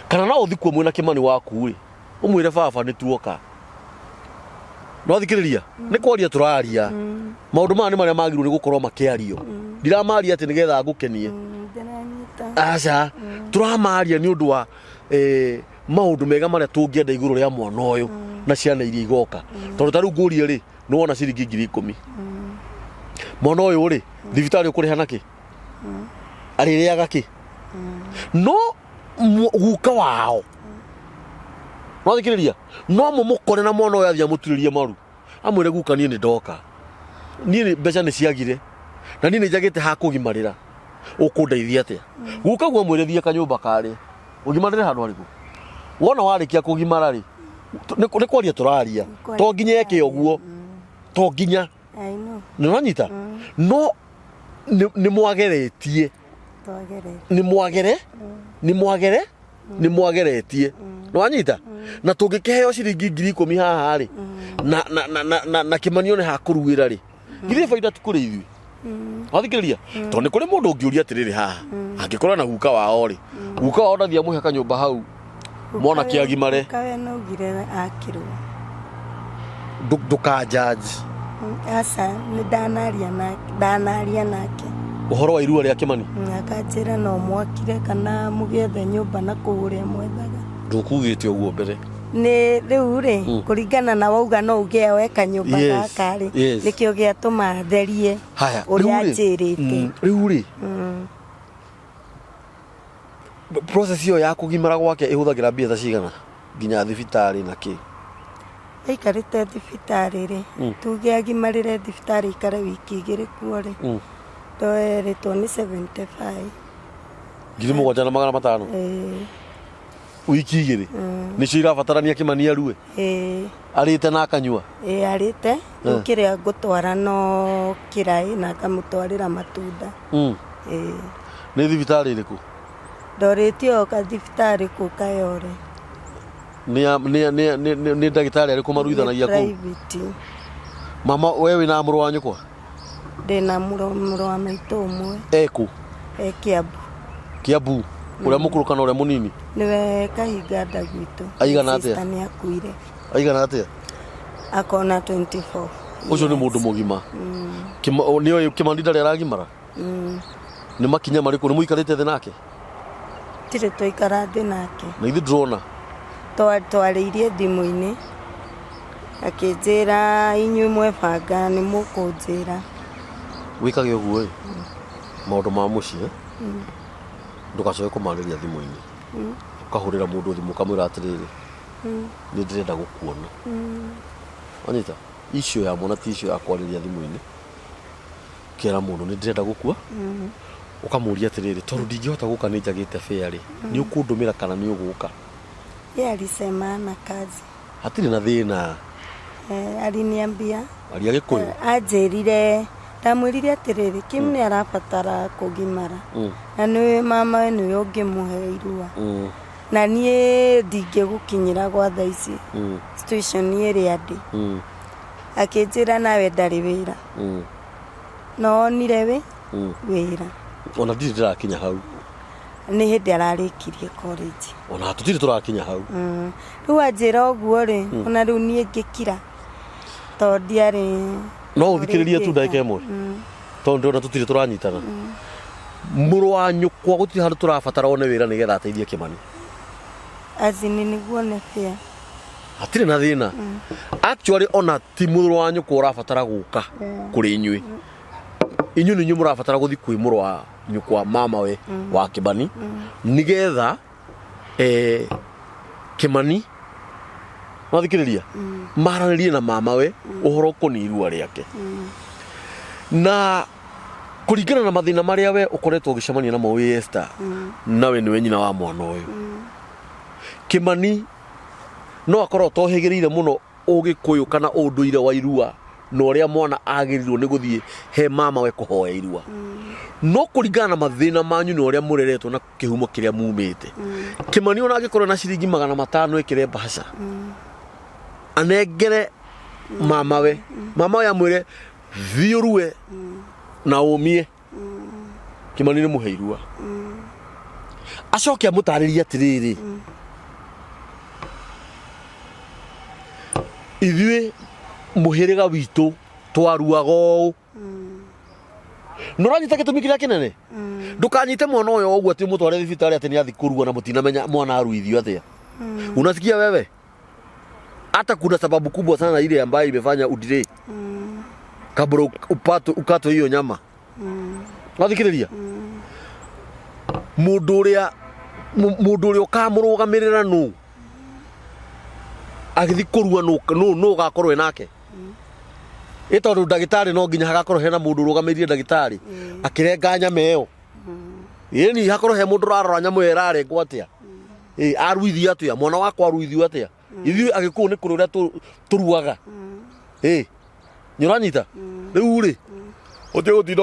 kana no ũthi kuo mwĩna Kimani waku rĩ ũmwĩre baba nĩ tuoka. No thikĩrĩria nĩ kwaria tũraria maũndũ maya nĩ marĩa magĩrĩirwo nĩ gũkorwo makĩario. Ndiramaria atĩ nĩgetha ngũkenie. Aca tũramaria nĩ ũndũ wa maũndũ mega marĩa tũngĩenda igũrũ rĩa mwana ũyũ na ciana iria igoka. Tondũ ta rĩu ngũria rĩ nĩ wona ciringi 10,000. Mwana ũyũ rĩ thibitarĩ ũkũrĩha nakĩ? Arĩrĩaga kĩ? No guka wao. No thikĩrĩria no mũmũkore na mwana ũyũ athiĩ amũturĩrie maru. Amwĩre guka niĩ nĩ ndoka. Niĩ mbeca nĩ ciagire. Na niĩ nĩ njagĩte ha kũgimarĩra. Ũkũndeithia atĩa? Guka guo mwĩre thiĩ kanyũmba karĩ. Ũgimarĩre handũ harĩkũ? Wona warĩkia kũgimara rĩ nĩ kwaria tũraria. To nginya eke ũguo. To nginya. Nĩ ũranyita? No nĩ mwageretie. Nĩ mwageretie. Nĩ wanyita? Na tũngĩkĩheo ciringi 10,000 haha rĩ na Kimani one ha kũruĩra rĩ githĩ baida ti kũrĩ ithuĩ. Wathikĩrĩria tondũ nĩ kũrĩ mũndũ ũngĩũria atĩrĩrĩ haha angĩkorwo na guka wao rĩ guka wao ndathiĩ amũhe kanyũmba hau mwana kĩagimare. Kawe no ugire akirwo. Ndũkanjaji. Asa nĩ ndanaria nake. Ũhoro wa irua rĩa Kimani? Akanjĩra no mwakire kana mũgethe nyũmba na kũrĩa mwethaga. Ndũkugĩte ũguo mbere. Nĩ rĩu rĩ kũringana na wauga no uge oe kanyũmba gaka rĩ nĩkĩo gĩatũma therie ũrĩa njĩrĩte. Rĩu rĩ process ĩyo ya kũgimara gwake ĩhũthagĩra mbia ta cigana nginya thibitarĩ na kĩ? Aikarĩte thibitarĩ rĩ tuge agimarĩre thibitarĩ ikare wiki 2 kuo rĩ twerĩtwo nĩ 75. 7,500. Wiki 2 nĩcio irabatarania Kimani arue. Arĩte na akanyua. Arĩte kĩrĩa ngũtwara no kĩraĩ na ngamũtwarĩra matunda. Nĩ thibitarĩ ĩrĩkũ? Ndorĩtio ka thibitarĩ kũ Kayore. Nĩ ndagĩtarĩ arĩkũ maruithanagia kũu? Mama we wĩna mũrũ wa nyũkwa? Ndĩna mũrũ wa maitũ ũmwe. Ekũ? Kiambu. Kiambu ũrĩa mũkũrũ kana ũrĩa mũnini? Nĩwe kahinga nda gwitũ. Aigana atĩa? Nĩ akuire. Aigana atĩa? akona 24. Ucio ni mundu mugima. Niyo Kimani ndari aragimara. Ni makinya mariku ni muikarite thi nake? Tire twaikara thi nake. Na ithi drona twariirie thimu-ini akinjira inyuĩ mwebanga nĩ mũkũnjĩra wikage ũguo maũndũ ma mũciĩ ndugacoke kũmarĩria thimũ-inĩ ũkahũrĩra mũndũ thimũ ũkamwĩra atĩrĩrĩ nĩ ndĩrenda gũkuona anyita icio ya mwana ti icio ya kwarĩria thimũ-inĩ kera mũndũ nĩ ndĩrenda gũkua ũkamũria atĩrĩrĩ tondũ ndingĩhota gũka nĩ njagĩte fare nĩ ũkũndũmĩra kana nĩ ũgũka yeye alisema ana kazi hatirĩ na thĩna aliniambia aria Gĩkũyũ anjĩrire ndamwĩrire atĩrĩrĩ Kim nĩ arabatara kũgimara na nĩ mama we nĩwe ũngĩmũhe irua na niĩ ndingĩgũkinyĩra gwa thaa ici situation ĩrĩa ndĩ akĩnjĩra nawe ndarĩ wĩra no onire wĩra ona ndirĩ ndĩrakinya hau nĩ hĩndĩ ararĩkirie college ona tũtirĩ tũrakinya hau rĩu anjĩra ũguo rĩ ona rĩu niĩ ngĩkira tondũ ndiarĩ no ũthikĩrĩrie tu ndagĩka ĩmwe tondũ ndĩrona tũtirĩ tũranyitana mũrũ wa nyũkwa gũtirĩ handũ tũrabatara one wĩra nĩgetha ateithie Kimani azini nĩguo nĩ fair hatirĩ na thĩna actually ona ti mũrũ wa nyũkwa ũrabatara gũka kũrĩ inyuĩ inyuĩ nĩ inyuĩ mũrabatara gũthiĩ kwĩ mũrũ wa nyũkwa mama we wa Kimani nĩgetha Kimani mathikĩrĩria maranĩrie na mama we ũhoro ũkoniĩ irua rĩake na kũringana na mathĩna marĩa we ũkoretwo ũgĩcemania namo wĩ Esther nawe nĩwe nyina wa mwana ũyũ Kimani no akorwo tohĩgĩrĩire mũno ũgĩkũyũ kana ũndũire wa irua na ũrĩa mwana agĩrĩirwo nĩ gũthiĩ he mama we kũhoya irua no kũringana na mathĩna manyu na ũrĩa mũreretwo na kĩhumo kĩrĩa mumĩte Kimani ona angĩkorwo na ciringi 500 ĩkĩre mbaca anengere mama we amwĩre thiĩ ũrue na ũmie Kimani nĩ mũhe irua acoke amũtarĩrie atĩrĩrĩ ithuĩ mũhĩrĩga witũ twaruaga ũũ nũranyita gĩtũmi kĩrĩa kĩnene ndũkanyite mwana ũyũ ũguo atĩ mũtware thibitarĩ atĩ nĩ athi kũrua na mũtinamenya mwana aruithio atĩa unasikia wewe hata kuna sababu kubwa sana ile ambayo imefanya udelay kabla ukato hiyo nyama wathikĩrĩria mũndũ ũrĩa ũkamũrũgamĩrĩra nũ agĩthi kũrua nũ gakorwo nake tondũ ndagĩtarĩ no nginya hagakorwo hena mũndũ ũrũgamĩrĩire ndagĩtarĩ akĩrenga nyama ĩyo ĩni hakorwo he mũndũ ũrarora nyama ĩyo ĩrarengwo atĩa aruithio atĩa mwana wakwa aruithio atĩa ithuĩ agĩkũyũ nĩ kũrĩ ũrĩa tũruaga nĩ ũranyita rĩu rĩ ũtĩ gũtinda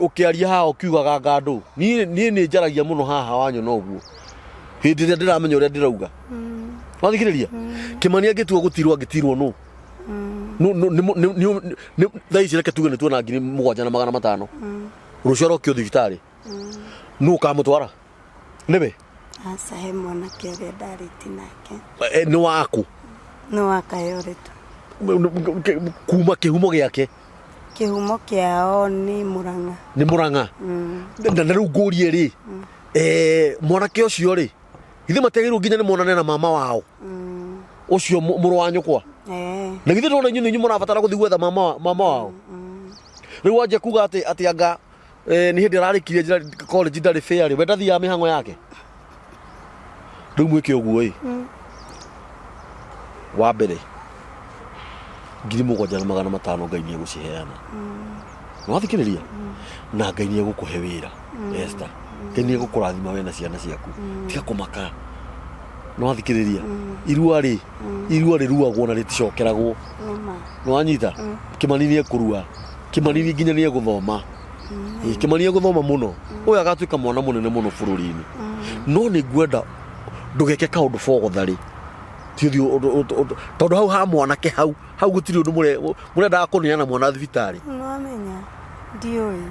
ũkĩaria haha ũkiugaga ngandũ niĩ nĩ njaragia mũno haha wanyona ũguo hĩndĩ ĩrĩa ndĩramenya ũrĩa ndĩrauga wathikĩrĩria Kimani angĩtua gũtirwo angĩtirwo nũ thaa ici reke tuge nĩ tuona 7,500 rũcio rokio thibitarĩ nũ ũkamũtwara nĩwe aca he mwanake ũrĩa ndarĩti nake nĩ waku nĩ wakayoretwo kuma kĩhumo gĩake kĩhumo kĩao nĩ Mũrang'a na rĩu ngũrie rĩ mwanake ũcio rĩ ithe mategĩrwo nginya nĩ monane na mama wao ũcio mũrũ wa nyũkwa na githĩ ndona inyuĩ mũrabatara gũthiĩ gwetha mama wao rĩu wanjia kuga atĩ anga nĩ hĩndĩ ararĩkirie college ndarĩ fare we ndathiaga mĩhang'o yake rĩu mwĩke ũguo wa mbere 7,500 Ngai nĩ egũciheana nĩwathikĩrĩria na Ngai nĩ egũkũhe wĩra Esther Ngai nĩ egũkũrathima we na ciana ciaku tiga kũmaka nĩwathikĩrĩria irua rĩruagwo na rĩticokeragwo nĩwanyita Kimani nĩ ekũrua Kimani nginya nĩ egũthoma Kimani egũthoma mũno ũyũ agatuĩka mwana mũnene mũno bũrũri-inĩ no nĩ ngwenda ndũgeke kaũndũ bogotharĩ tondũ hau ha mwanake hau gũtirĩ ũndũ mũrendaga kũneana mwana thibitarĩ nĩwamenya ndiũĩ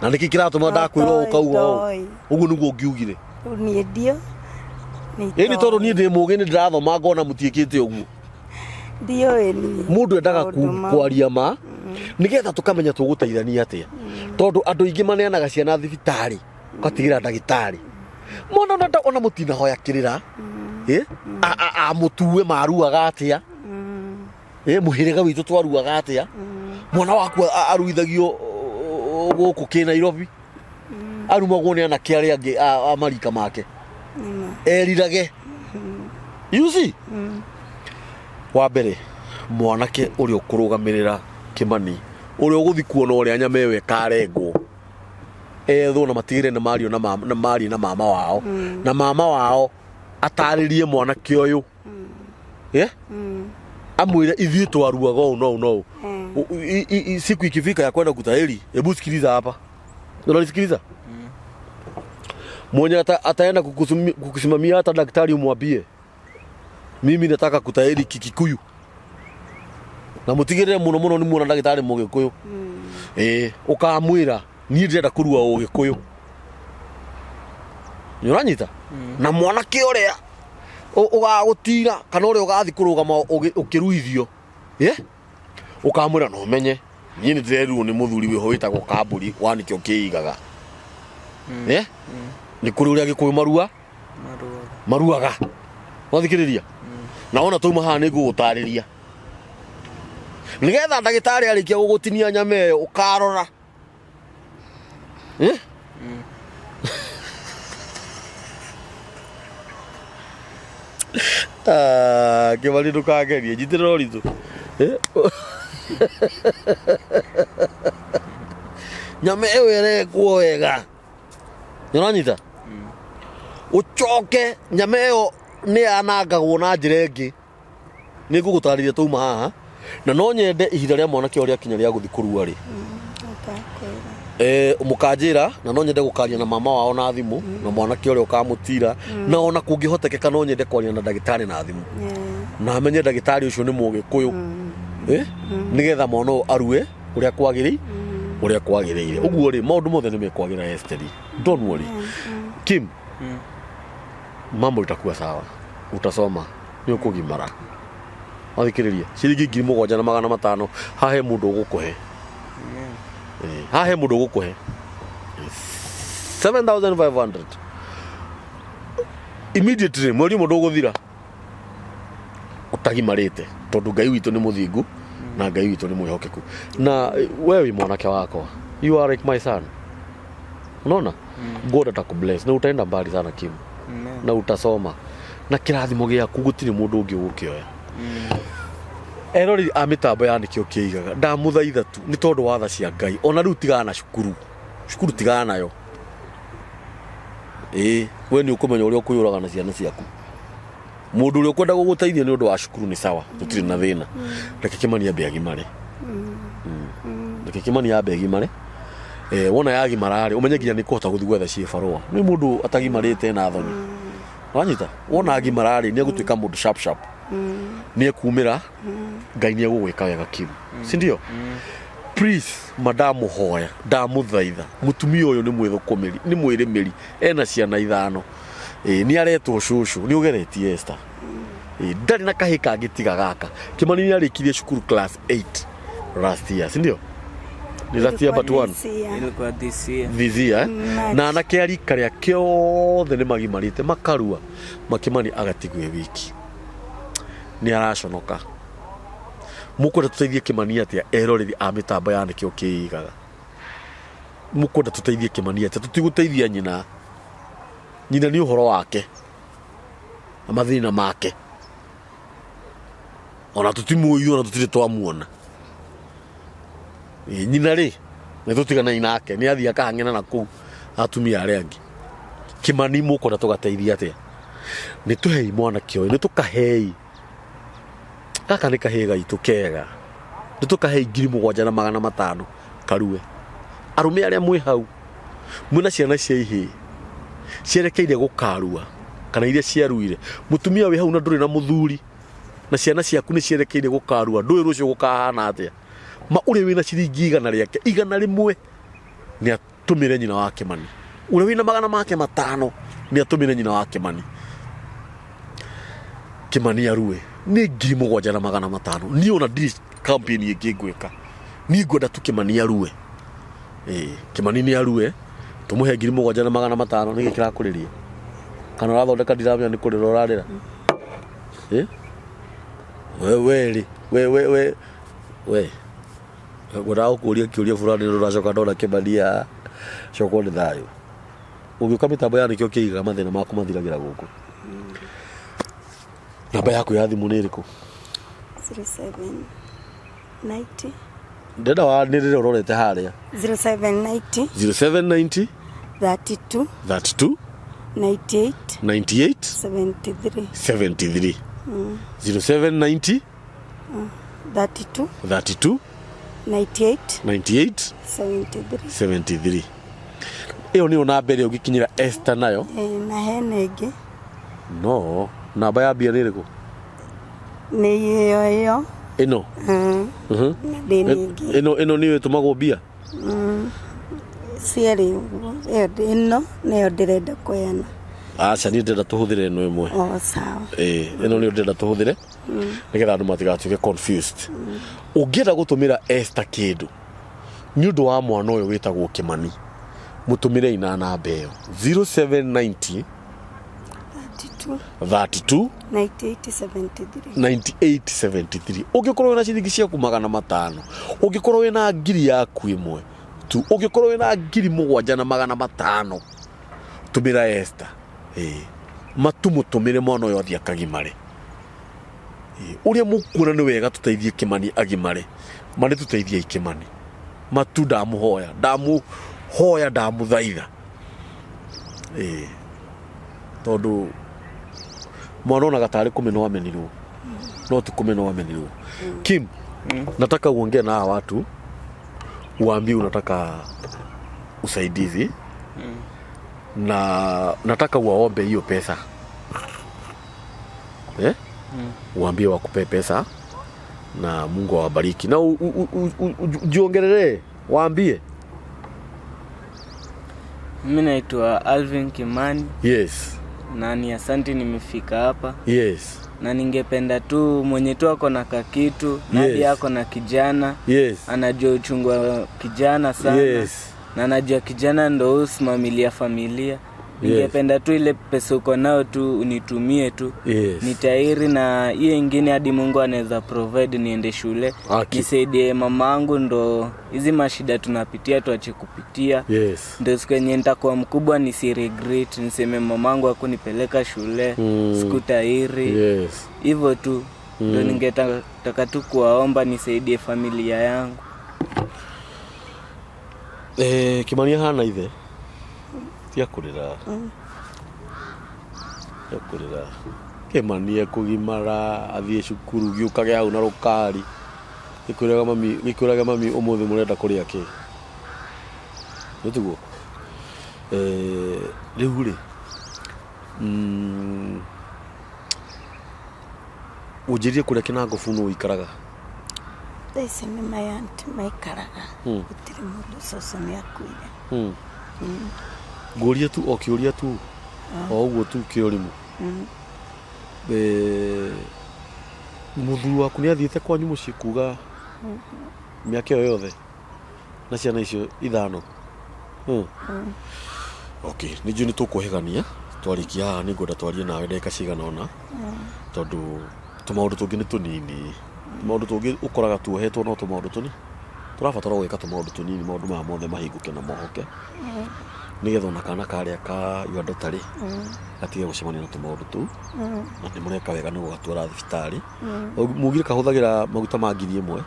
na nĩkĩ kĩratũma ndakwĩrwo ũkauga ũguo nĩguo ũngiugire niĩ ndio ĩni tondũ niĩ ndĩ mũgĩ nĩ ndĩrathoma ngona mũtiĩkĩte ũguo ndiyo ni mundu endaga kwaria ma nigetha tukamenya tuguteithania atia tondu andu ingi maneanaga ciana thibitari ukatigira ndagitari mwana ona mutina hoya kirira mutuwe maruaga atia muhiriga witu twaruaga atia mwana waku aruithagio guku ki Nairobi arumagwo ni anake aria angi amarika make erirage you see wa mbere mwanake uri ukurugamirira Kimani uri uguthi kuona uri anyame we karengwo etho na matigire na Mario na mama wao na mama wao ataririe mwanake uyu amwire ithuĩ twaruaga ũũ no siku ikifika ya kwenda kutahiri hebu sikiliza hapa unanisikiliza mwenye ataenda kukusimamia hata daktari umwambie mimi nataka kutahiri Kikikuyu na mutigire muno ni muona daktari Mugikuyu ukamwira ni ndĩrenda kũrua Ũgĩkũyũ nĩũranyita na mwanake ũrĩa ugagutira kana uri ugathi kurugama ukiruithio ukamwira no menye nyini ndireruo ni muthuri we hoitagwo Kamburi wanikio kiigaga ni kuri uri agikuyu maruaga wathikiriria naona tuma haha ningugutariria nigetha ndagitari arikia gugutinia nyama iyo ukarora Kimani ndukagerie njitĩrĩra ũritũ nyama ĩyo ĩrekwo wega nĩũranyita ũcoke nyama ĩyo nĩyanangagwo na njĩra ĩngĩ nĩngũgũtarĩria tauma haha na no nyende ihinda rĩa mwanake ũrĩa akinya rĩa gũthi kũrua rĩ mukanjira na no nyende gukaria na mama wao na thimu na mwanake uri ukamutira na ona kungihotekeka no nyende kwaria na ndagitari na thimu na amenye ndagitari ucio ni Mugikuyu nigetha mwana arue uria kwagiriire uguo ri maundu mothe ni mekwagira Esteri don't worry Kim mambo itakuwa sawa utasoma ni ukugimara athikiriria ciringi 7,500 hahe mundu ugukuhe hahe mundu gukuhe 7,500 immediately mweri mundu guthira utagimarite tondu Ngai witu ni muthingu na Ngai witu ni mwihokeku na wewe mwanake wako you are like my son unaona God atakubless na utaenda mbali sana Kim na utasoma na kirathimo giaku gutiri mundu ungi ugukioya erori amitambo yanikio kiigaga ndamuthaitha tu ni tondu watha cia Ngai ona riu tigana na cukuru tigana nayo we ni ukumenya uria ukuyuraga na ciana ciaku mundu uria ukwenda guguteithia ni undu wa cukuru ni sawa tutiri na thina reke Kimani ambe agimare reke Kimani ambe agimare wona yagimarari umenye nginya ni kuhota guthi gwetha cie barua ni mundu atagimarite na thoni wanyita wona agimarari ni agutwika mundu sharp ni ekumira Ngai ni egugwika wega Kim si ndio please madamu hoya ndamuthaitha mutumia uyu ni mwithukumiri ni mwirimiri ena ciana 5 ni aretwo cucu ni ugeretie Esther ndari na kahika ngitiga gaka Kimani ni arikirie cukuru class 8 last year si ndio ni last year but one ilikuwa this year na anake arika ria kiothe ni magimarite makarua Kimani agatigwe wiki ni araconoka mukwenda tuteithie Kimani atia eroreri a mitambo yanikio kiigaga mukwenda tuteithie Kimani atia tutiguteithia nyina ni uhoro wake amathina make ona tutimuoyo ona tutire twamuona nyina ri ni tutigana inake ni athia kahangena na ku atumia aria angi Kimani mukwenda tugateithia atia ni tuhei mwana kio ni tukahei gaka ni kahei gaitu kega ni tukahei 7,500 karue arume aria mwi hau mwina ciana cia ihi cierekeire gukarua kana iria ciaruire mutumia wi hau na nduri na muthuri na ciana ciaku ni cierekeire gukarua ndui rucio gukahana atia ma uri wina ciringi 100 riake 100 ni atumire nyina wa Kimani uri wina 500 ni atumire nyina wa Kimani Kimani arue ni 7,500 ni ona di campaign yake gweka ni ngoda tu Kimani arue Kimani ni arue tumuhe 7,500 ni gikira kuriria kana rathondeka ndiramya ni kurira urarira we ngoda ukuria kiuria fulani ruracoka ndona Kimani coko ni thayo ugiuka mitambo ya nikio kiiga mathina maku mathiragira guku namba yaku ya thimu ni iriku 0790 ndenda wa nirire urorete haria 0790 32 98 73 0790 32 98 73 iyo ni ona mbere ugikinyira Esther nayo na henenge no namba ya bia niriku ni iyo ino ino niwe tumago bia Cereirwo ino niyo ndirenda kuyana acha ni ndenda tuhuthire ino imwe sawa ino niyo ndenda tuhuthire nigetha andu matigatuke confused ungienda gutumira Esther kindu ni undu wa mwana uyu witagwo Kimani mutumire ina namba iyo 0790 32 9873 ugikorwo na ciringi ciaku 500 ugikorwo wina ngiri yaku imwe tu ugikorwo wina ngiri 7,500 tumira Esther matumutumire mwana uyu athia kagimare uria mukuona ni wega tuteithie Kimani agimare mane tuteithie Kimani matu ndamuhoya ndamuthaitha tondu mwana ona gatari kumeno amenirwo no tu kumeno amenirwo Kim nataka uongee na watu uambie unataka usaidizi na nataka uwaombe hiyo pesa uambie wakupe pesa na Mungu awabariki na jiongelee waambie mimi naitwa Alvin Kimani yes na ni asante nimefika hapa yes na ningependa tu mwenye tu ako na kakitu nadi yako na kijana anajua uchungu wa kijana sana na anajua kijana ndo usimamilia familia ningependa tu ile pesa uko nao tu unitumie tu nitairi na hiyo ingine hadi Mungu anaweza provide niende shule nisaidie mamangu ndo hizi mashida tunapitia tuache kupitia ndio siku yenye nitakuwa mkubwa nisi regret niseme mamangu hakunipeleka shule sikutairi hivyo tu ndio ningetaka tu kuwaomba nisaidie familia yangu Kimani hana ithe tia kurira Kimani ekugimara athie cukuru giukage hau na rukari gikwiraga mami umuthi murenda kuria ki nitugo riu ri ujirie kuria kinango funo ikaraga These ni mayanti maikaraga gutiri mundu soso ni akuire Guria tu okiuria tu oguo tu kiorimu muthuru waku ni athiete kwanyu mucii kuga miaka iyo yothe na ciana icio 5 okay ni juni tukuhegania twarikia haha ni ngoda twarie nawe ndeka cigana ona tondu tumaundu tungi ni tunini maundu tungi ukoraga tuohetwo no tumaundu tuni turabatara gwika tumaundu tunini maundu ma mothe mahinguke na mohoke nigetha ona kana karia ka yondo tari atige gucemania na tumaundu tu na ni mureka wega ni gugatwara thibitari mugire kahuthagira maguta ma 1,000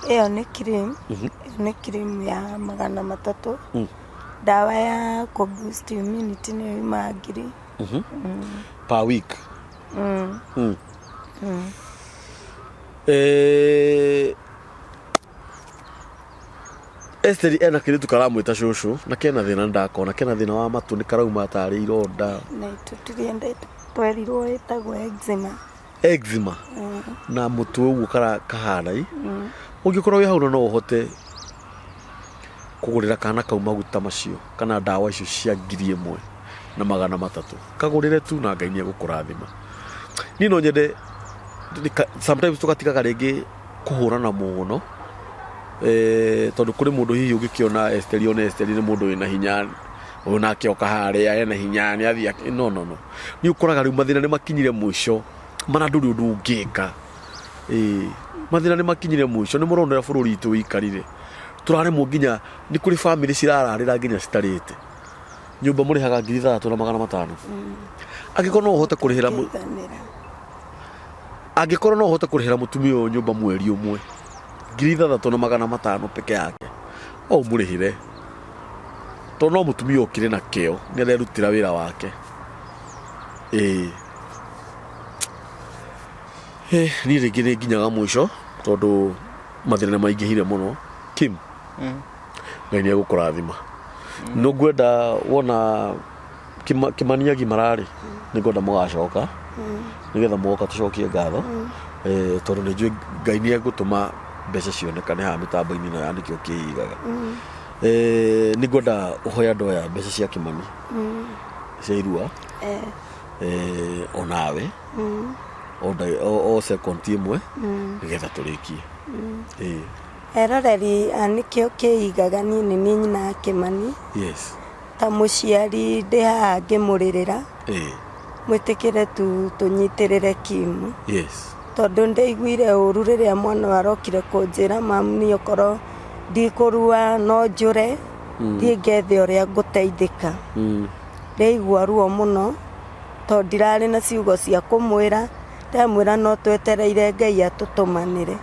iyo ni cream ya 300 dawa ya ku boost immunity ni magiri per week Esther ena kiritu karamwita shushu na kena thina ndakona kena thina wa matu ni karauma tari ironda na tutirienda twerirwo etagwo eczema na mutu ugu kahana ungikorwo wi hau no uhote kugurira kana kau maguta macio kana dawa icio cia 1,000 na 300 kagurire tu na Ngai ni egukurathima ni no nyende sometimes tukatigaga rĩngĩ kũhũrana mũno tondũ kũrĩ mũndũ hihi ũngĩkĩona Esteri nĩ mũndũ wĩna hinya onake oka harĩa ena hinya nĩ athiĩ no nĩ ũkoraga rĩu mathĩna nĩ makinyire mũico mana ndũrĩ ũndũ ũngĩka mathĩna nĩ makinyire mũico nĩ mũronera bũrũri witũ wĩikarire tũraremwo nginya nĩ kũrĩ family cirararĩra nginya citarĩte nyũmba mũrĩhaga 3,500 angĩkorwo no ũhote kũrĩhĩra mũtumia ũyũ nyũmba mweri ũmwe 3,500 peke yake mũrĩhĩre tondũ no mũtumia ũkĩrĩ na kĩo nĩ arerutĩra wĩra wake niĩ rĩngĩ nĩ nginyaga mũico tondũ mathĩna nĩ maingĩhire mũno Kim Ngai nĩ egũkũrathima no ngwenda wona Kimani agimararĩ nĩ ngwenda mũgacoka nĩgetha mũgoka tũcokie ngatho tondũ nĩ njũĩ Ngai nĩ egũtũma mbeca cionekane haha mĩtambo-inĩ ĩno ya nĩkĩo kĩhigaga nĩ ngwenda ũhoya andũ aya mbeca cia Kimani Cereirwo onawe o second ĩmwe nĩgetha tũrĩkie eroreri anĩkĩo kĩhigaga niĩ nĩ nyina Kimani ta mũciari ndĩ haha ngĩmũrĩrĩra mwĩtĩkĩre tũnyitĩrĩre Kim tondũ ndaiguire ũru rĩrĩa mwana arokire kũnjĩra mamu niĩ okorwo ndikũrua no njũre thiĩ ngethe ũrĩa ngũteithĩka ndaigua ruo mũno tondũ ndirarĩ na ciugo cia kũmwĩra ndamwĩra no twetereire Ngai atũtũmanĩre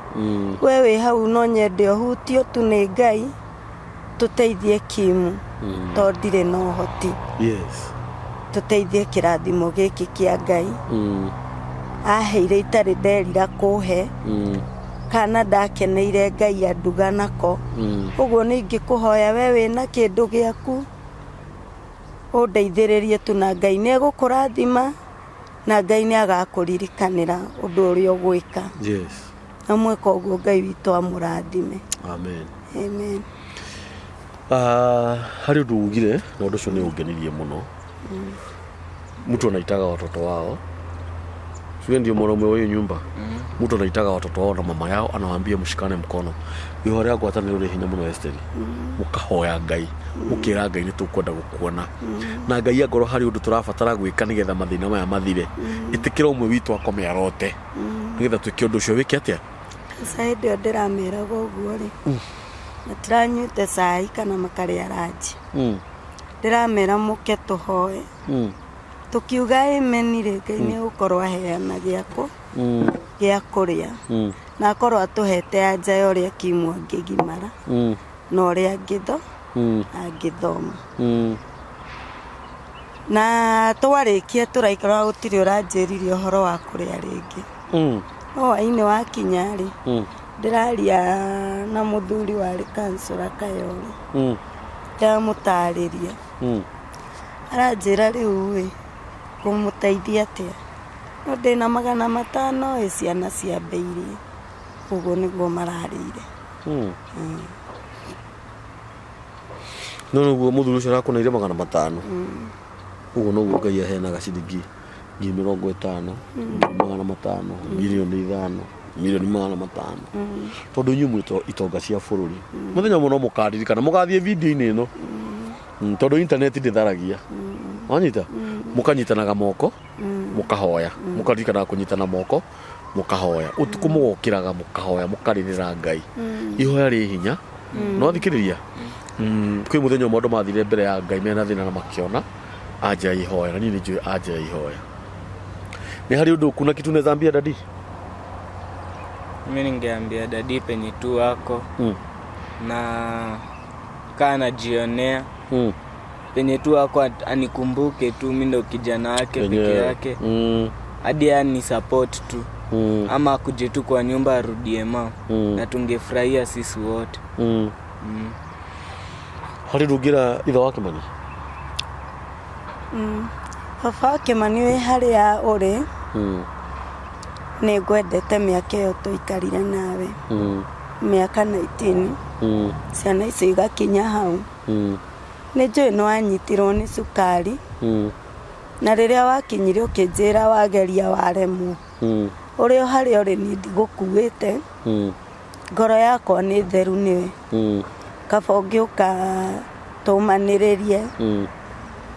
we wĩ hau no nyende ũhutio tu nĩ Ngai tũteithie Kim tondũ ndirĩ na ũhoti tũteithie kĩrathimo gĩkĩ kĩa Ngai aheire itarĩ nderira kũhe kana ndakeneire Ngai anduga nako ũguo nĩ ingĩkũhoya we wĩna kĩndũ gĩaku ũndeithĩrĩrie tu na Ngai nĩ egũkũrathima na Ngai nĩ agakũririkanĩra ũndũ ũrĩa ũgwĩka na mwĩka ũguo Ngai witũ amũrathime amen harĩ ũndũ ugire na ũndũ ũcio nĩ ũngenirie mũno mtu anaitaga watoto wao sio ndio mwanaume wa hiyo nyumba mtu anaitaga watoto wao na mama yao anawaambia mshikane mkono ihore yako hata nĩ hinya mũno Esteri mukahoya Ngai mukira Ngai nĩ tũkwenda gũkuona na Ngai ngoro harĩ ũndũ tũrabatara gwĩka nĩgetha mathĩna maya mathire itikira ũmwe witũ akome arote nĩgetha twĩke ũndũ ũcio wĩke atĩa saidi ndĩramera ũguo rĩ matiranyuĩte cai kana makarĩa ranji ndĩramera mũke tũhoe tukiuga amen rĩ Ngai nĩ gũkorwo aheana gĩa kũrĩa na akorwo atũhete anja ya ũrĩa Kim angĩgimara na ũrĩa angĩthoma na twarĩkie tũraikara gũtirĩ ũranjĩrire ũhoro wa kũrĩa rĩngĩ no hwainĩ wakinya rĩ ndĩraria na mũthuri warĩ kansũra Kayole ndamũtarĩria aranjĩra rĩu kũmũteithia atĩa no ndĩna 500 ciana ciambĩirie ũguo nĩguo mararĩire no nĩguo mũthuri ũcio arakũneire 500 ũguo noguo Ngai aheanaga ciringi 50,000 500 milioni 5 milioni 500 tondũ inyuĩ itonga cia bũrũri mũthenya mũno mũkaririkana mũgathiĩ video-inĩ ĩno tondũ internet ndĩtharagia wanyita mukanyitanaga moko mukahoya mukaririkana kũnyitana moko mukahoya utuku mugokiraga mukahoya mukaririra Ngai ihoya rĩ hinya no thikiriria kwĩ muthenya mũndũ mathire mbere ya Ngai mena thina na makiona anja ihoya na nini njui anja ihoya ni hari undu kuna kitu unaweza ambia dadi mimi ningeambia dadi penye tu wako na kana jionea penye tu wako anikumbuke tu mimi ndo kijana wake peke yake hadi ani support tu ama akuje tu kwa nyumba arudie mama na tungefurahia sisi wote hari rugira itho wake mani baba wake mani we haria uri nĩ ngwendete mĩaka ĩyo tũikarire nawe mĩaka 19 ciana icio igakinya hau nĩ njũĩ nĩ wanyitirwo nĩ cukari na riria wakinyire ukinjira wageria waremwo uri hari uri ni ndigukuite ngoro yakwa ni theru niwe kaba ngiuka tumaniririe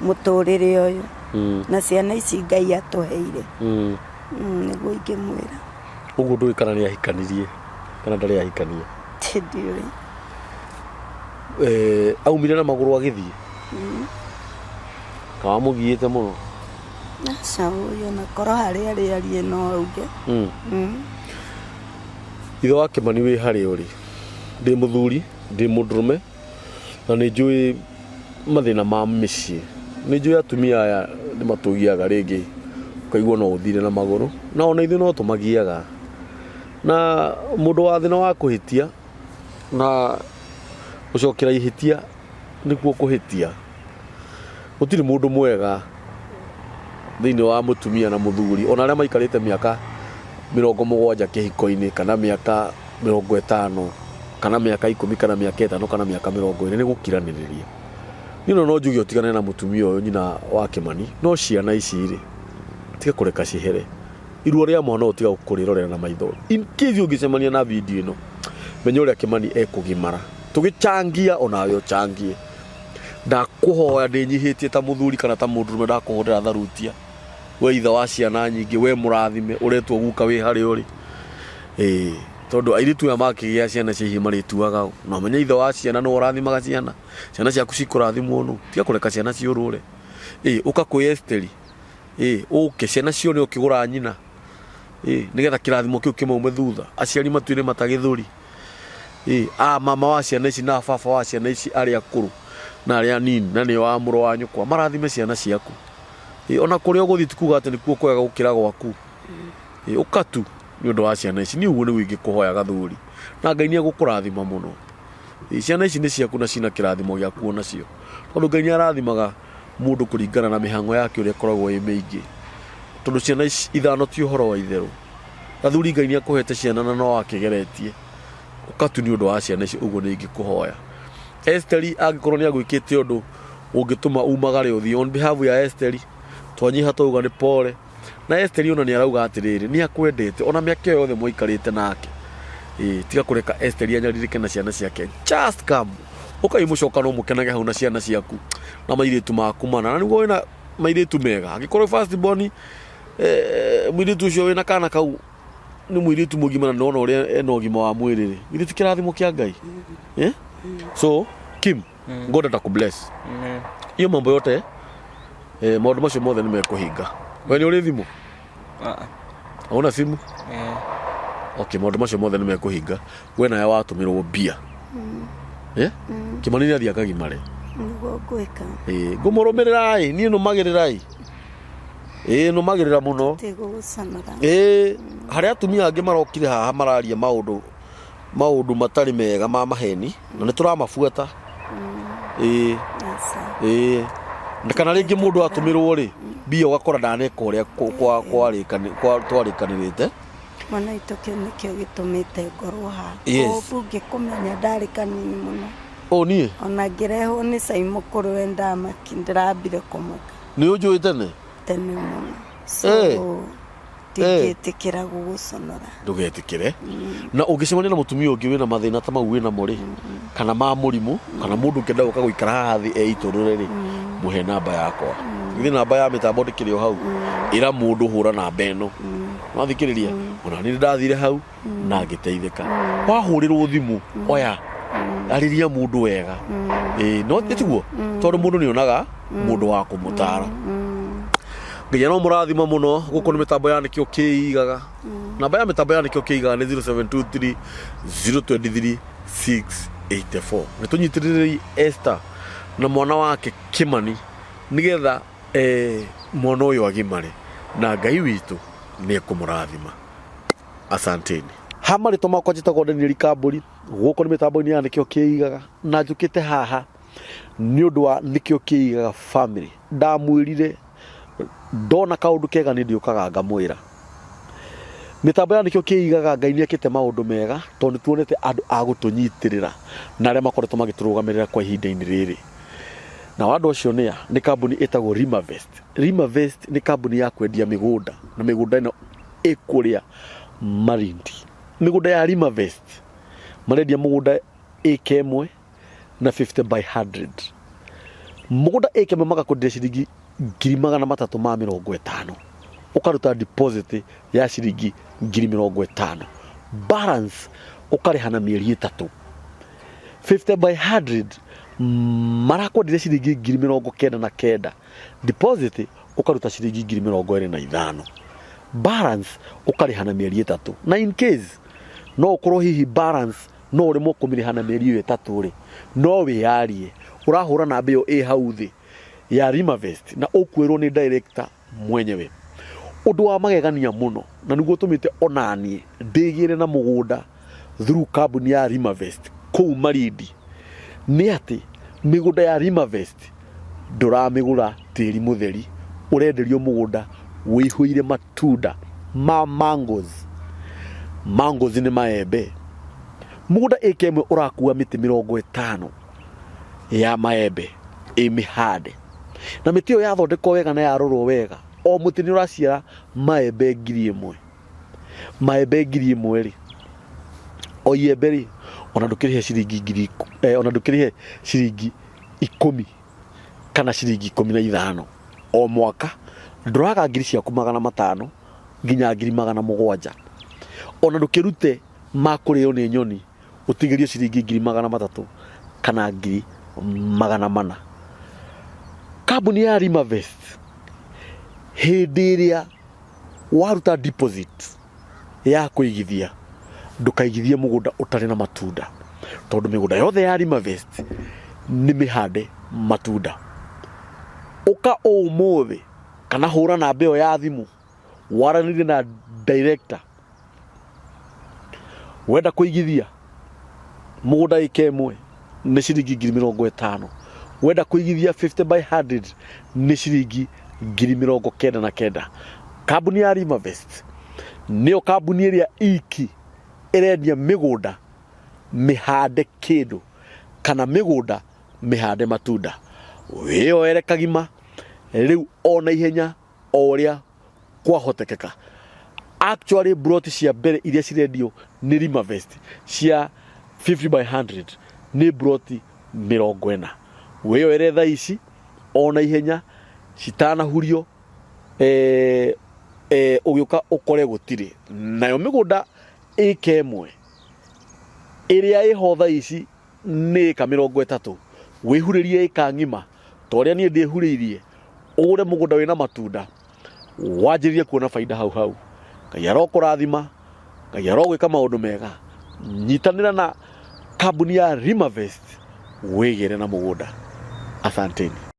muturire uyu na ciana ici Ngai atuheire niguo ingimwira uguo ndui kana ni ahikanirie kana ndari ahikanie ndiuri aumire na maguru agithie kawa mugiite muno aca uyu na koro haria riarie no uge ithe wa Kimani wi hari uri ndi muthuri ndi mudrume na ni njui mathina ma micii ni njui atumia aya ni matugiaga ringi ukaigua no uthire na maguru na ona ithe no tumagiaga na mundu wa thina wa kuhitia na ucokera ihitia nikuo kuhitia gutiri mundu mwega thiini wa mutumia na muthuri ona aria maikarite miaka 70 kihiko-ini kana miaka 50 kana miaka 10 kana miaka 5 kana miaka 20 ni gukiraniriria nino no njuge utigane na mutumia uyu nyina wa Kimani no ciana ici ri tiga kureka cihere iruo ria mwana utiga gukurirorera na maitho in case ungicemania na video ino menye uria Kimani ekugimara tugichangia onawe uchangie ndakuhoya ndinyihitie ta muthuri kana ta mundu ndakuhondera tharutia we ithe wa ciana nyingi we murathime uretwo guka wi hari uri tondu airitu ya makigia ciana cia himarituaga no menye ithe wa ciana no urathimaga ciana ciaku cikurathimwo no tiga kureka ciana ciurure uka kwiyesteri uke ciana cio ni ukigura nyina nigetha kirathimo kiu kimaume thutha aciari matuire matagithuri mama wa ciana ici na baba wa ciana ici ari akuru na ari anini na ni wa muro wa nyukwa marathime ciana ciaku ona kuria guthi tikuga ati nikuo kwega gukira gwaku ukatu ni undu wa ciana ici ni uguo ni wingi kuhoya gathuri na Ngai ni agukurathima muno ciana ici ni ciaku na cina kirathimo gia kuona cio tondu Ngai ni arathimaga mundu kuringana na mihango yake uria koragwo i mingi tondu ciana ici ithano ti uhoro wa itheru gathuri Ngai ni akuhete ciana na no akigeretie ukatu ni undu wa ciana ici uguo ni ingikuhoya Esteri agikorwo ni agwikite undu ungituma umagare uthi on behalf ya Esteri twanyiha tuga ni pole na Esteri ona ni arauga atiriri ni akwendete ona miaka yothe muikarite nake tiga kureka Esteri anyaririke na ciana ciake just come ukaimucoka no mukenage hau na ciana ciaku na mairitu maku mana na niguo wina mairitu mega agikorwo first born muiritu ucio wina kana kau ni muiritu mugima na nona uria ena ugima wa mwiriri muiritu kirathimo kia Ngai so Kim God atakubless iyo mambo yote maundu macio mothe ni mekuhinga we ni uri thimu una simu okay maundu macio mothe ni mekuhinga we na watumirwo bia Kimani ni athiaga gimare niguo ngwika ngumurumirira ni numagirirai numagirira muno tigugucanara haria atumia angi marokire haha mararia maundu matari mega ma maheni na ni turamafuata kana ringi mundu atumirwo ri bia ugakora ndaneka uria twarikanirite mwana itoke nikio gitumite ngorwo ha bunge kumenya ndari kanini muno nie ona ngirehwo ni cai mukuru wenda makindirambire kumaka ni unjui tene muno so tigetikira guguconora ndugetikire na ungicemania na mutumia ungi wina mathina ta mau wina mori kana ma murimu kana mundu kenda uka guikara haha thi iturure ri muhe namba yakwa ithi namba ya mitambo ndikire hau ira mundu hura namba eno wathikiriria ona ni ndathire hau na ngiteithika wahurirwo thimu oya ariria mundu wega no tiguo tondu mundu ni onaga mundu wa kumutara Nginya no murathima muno guko ni mitambo ya nikio kiigaga namba ya mitambo ya nikio kiigaga ni 0723 023 684 nitunyitiriri Esther na mwana wake Kimani nigetha mwana uyu agimare na Ngai witu ni ekumurathima asanteni hamari tomakwa jitagwo Daniel Kamburi guko ni mitambo ni ya nikio kiigaga na njukite haha ni undu wa nikio kiigaga family ndamwirire ndona kaundu kega ni ndiukaga ngamwira mitambo ya nikio kiigaga Ngai ni akite maundu mega tondu tuonete andu agutunyitirira na aria makoretwo magiturugamirira kwa ihinda-ini riri na wandu acio ni kambuni itagwo Rimavest. Rimavest ni kambuni ya kwendia migunda, na migunda ino ikuria Malindi. Migunda ya Rimavest marendia mugunda eka imwe na 50 by 100. Mugunda eka imwe magakwendia ciringi 350,000, ukaruta deposit ya ciringi 50,000, balance ukarihana mieri 3. 50 by 100 marakwendia ciringi 99,000, deposit ukaruta ciringi 25,000, balance ukarihana mieri 3. Na in case no ukorwo hihi balance no urimo kumirihana mieri 3 ri, no wiyarie urahura na mbeo hau thi ya Rimavest na ukwirwo ni director mwenyewe. Undu wa magegania muno na niguo tumite onanie ndigire na mugunda through kambuni ya Rimavest kou Malindi ni ati migunda ya Rimavest nduramigura tiri mutheri, urenderio mugunda wihuire matunda ma mangoes. Mangoes ni maembe. Mugunda eka imwe urakua miti 50 ya maembe imihande, na miti yo yathondekwo wega na yarorwo wega. O muti ni uraciara maembe 1,000. Maembe 1,000 ri, o iembe ri ona ndukirihe ciringi ona ndukirihe ciringi 10 kana ciringi 15 o mwaka. Nduraga ngiri ciaku 500 nginya 700. Ona ndukirute makurio ni nyoni utigirio ciringi 300,000 kana 400. Kambuni ya Rimavest hindi iria waruta deposit ya kuigithia, ndukaigithie mugunda utari na matunda, tondu migunda yothe ya Rimavest ni mihande matunda. Uka umuthi kana hura na mbeo ya thimu waranire na director, wenda kuigithia mugunda eka imwe ni ciringi 50,000, wenda kuigithia 50 by 100 ni ciringi 99,000. Kambuni ya Rimavest niyo kambuni iria iki irendia migunda mihande kindu kana migunda mihande matunda. Wiyoere kagima riu ona ihenya oria kwahotekeka. Actually brought cia mbere iria cirendio ni Rimavest cia 50 by 100 ni brought 40. Wiyoere tha ici ona ihenya citana hurio ugiuka ukore gutire nayo migunda eka imwe iria iho tha ici ni eka 30. Wihuririe eka ngima toria nie ndihuririe ugure mugunda wina matunda, wanjirie kuona faida hau. Ngai arokurathima, Ngai arogwika maundu mega. Nyitanira na kambuni ya Rimavest wigire na mugunda. Asanteni.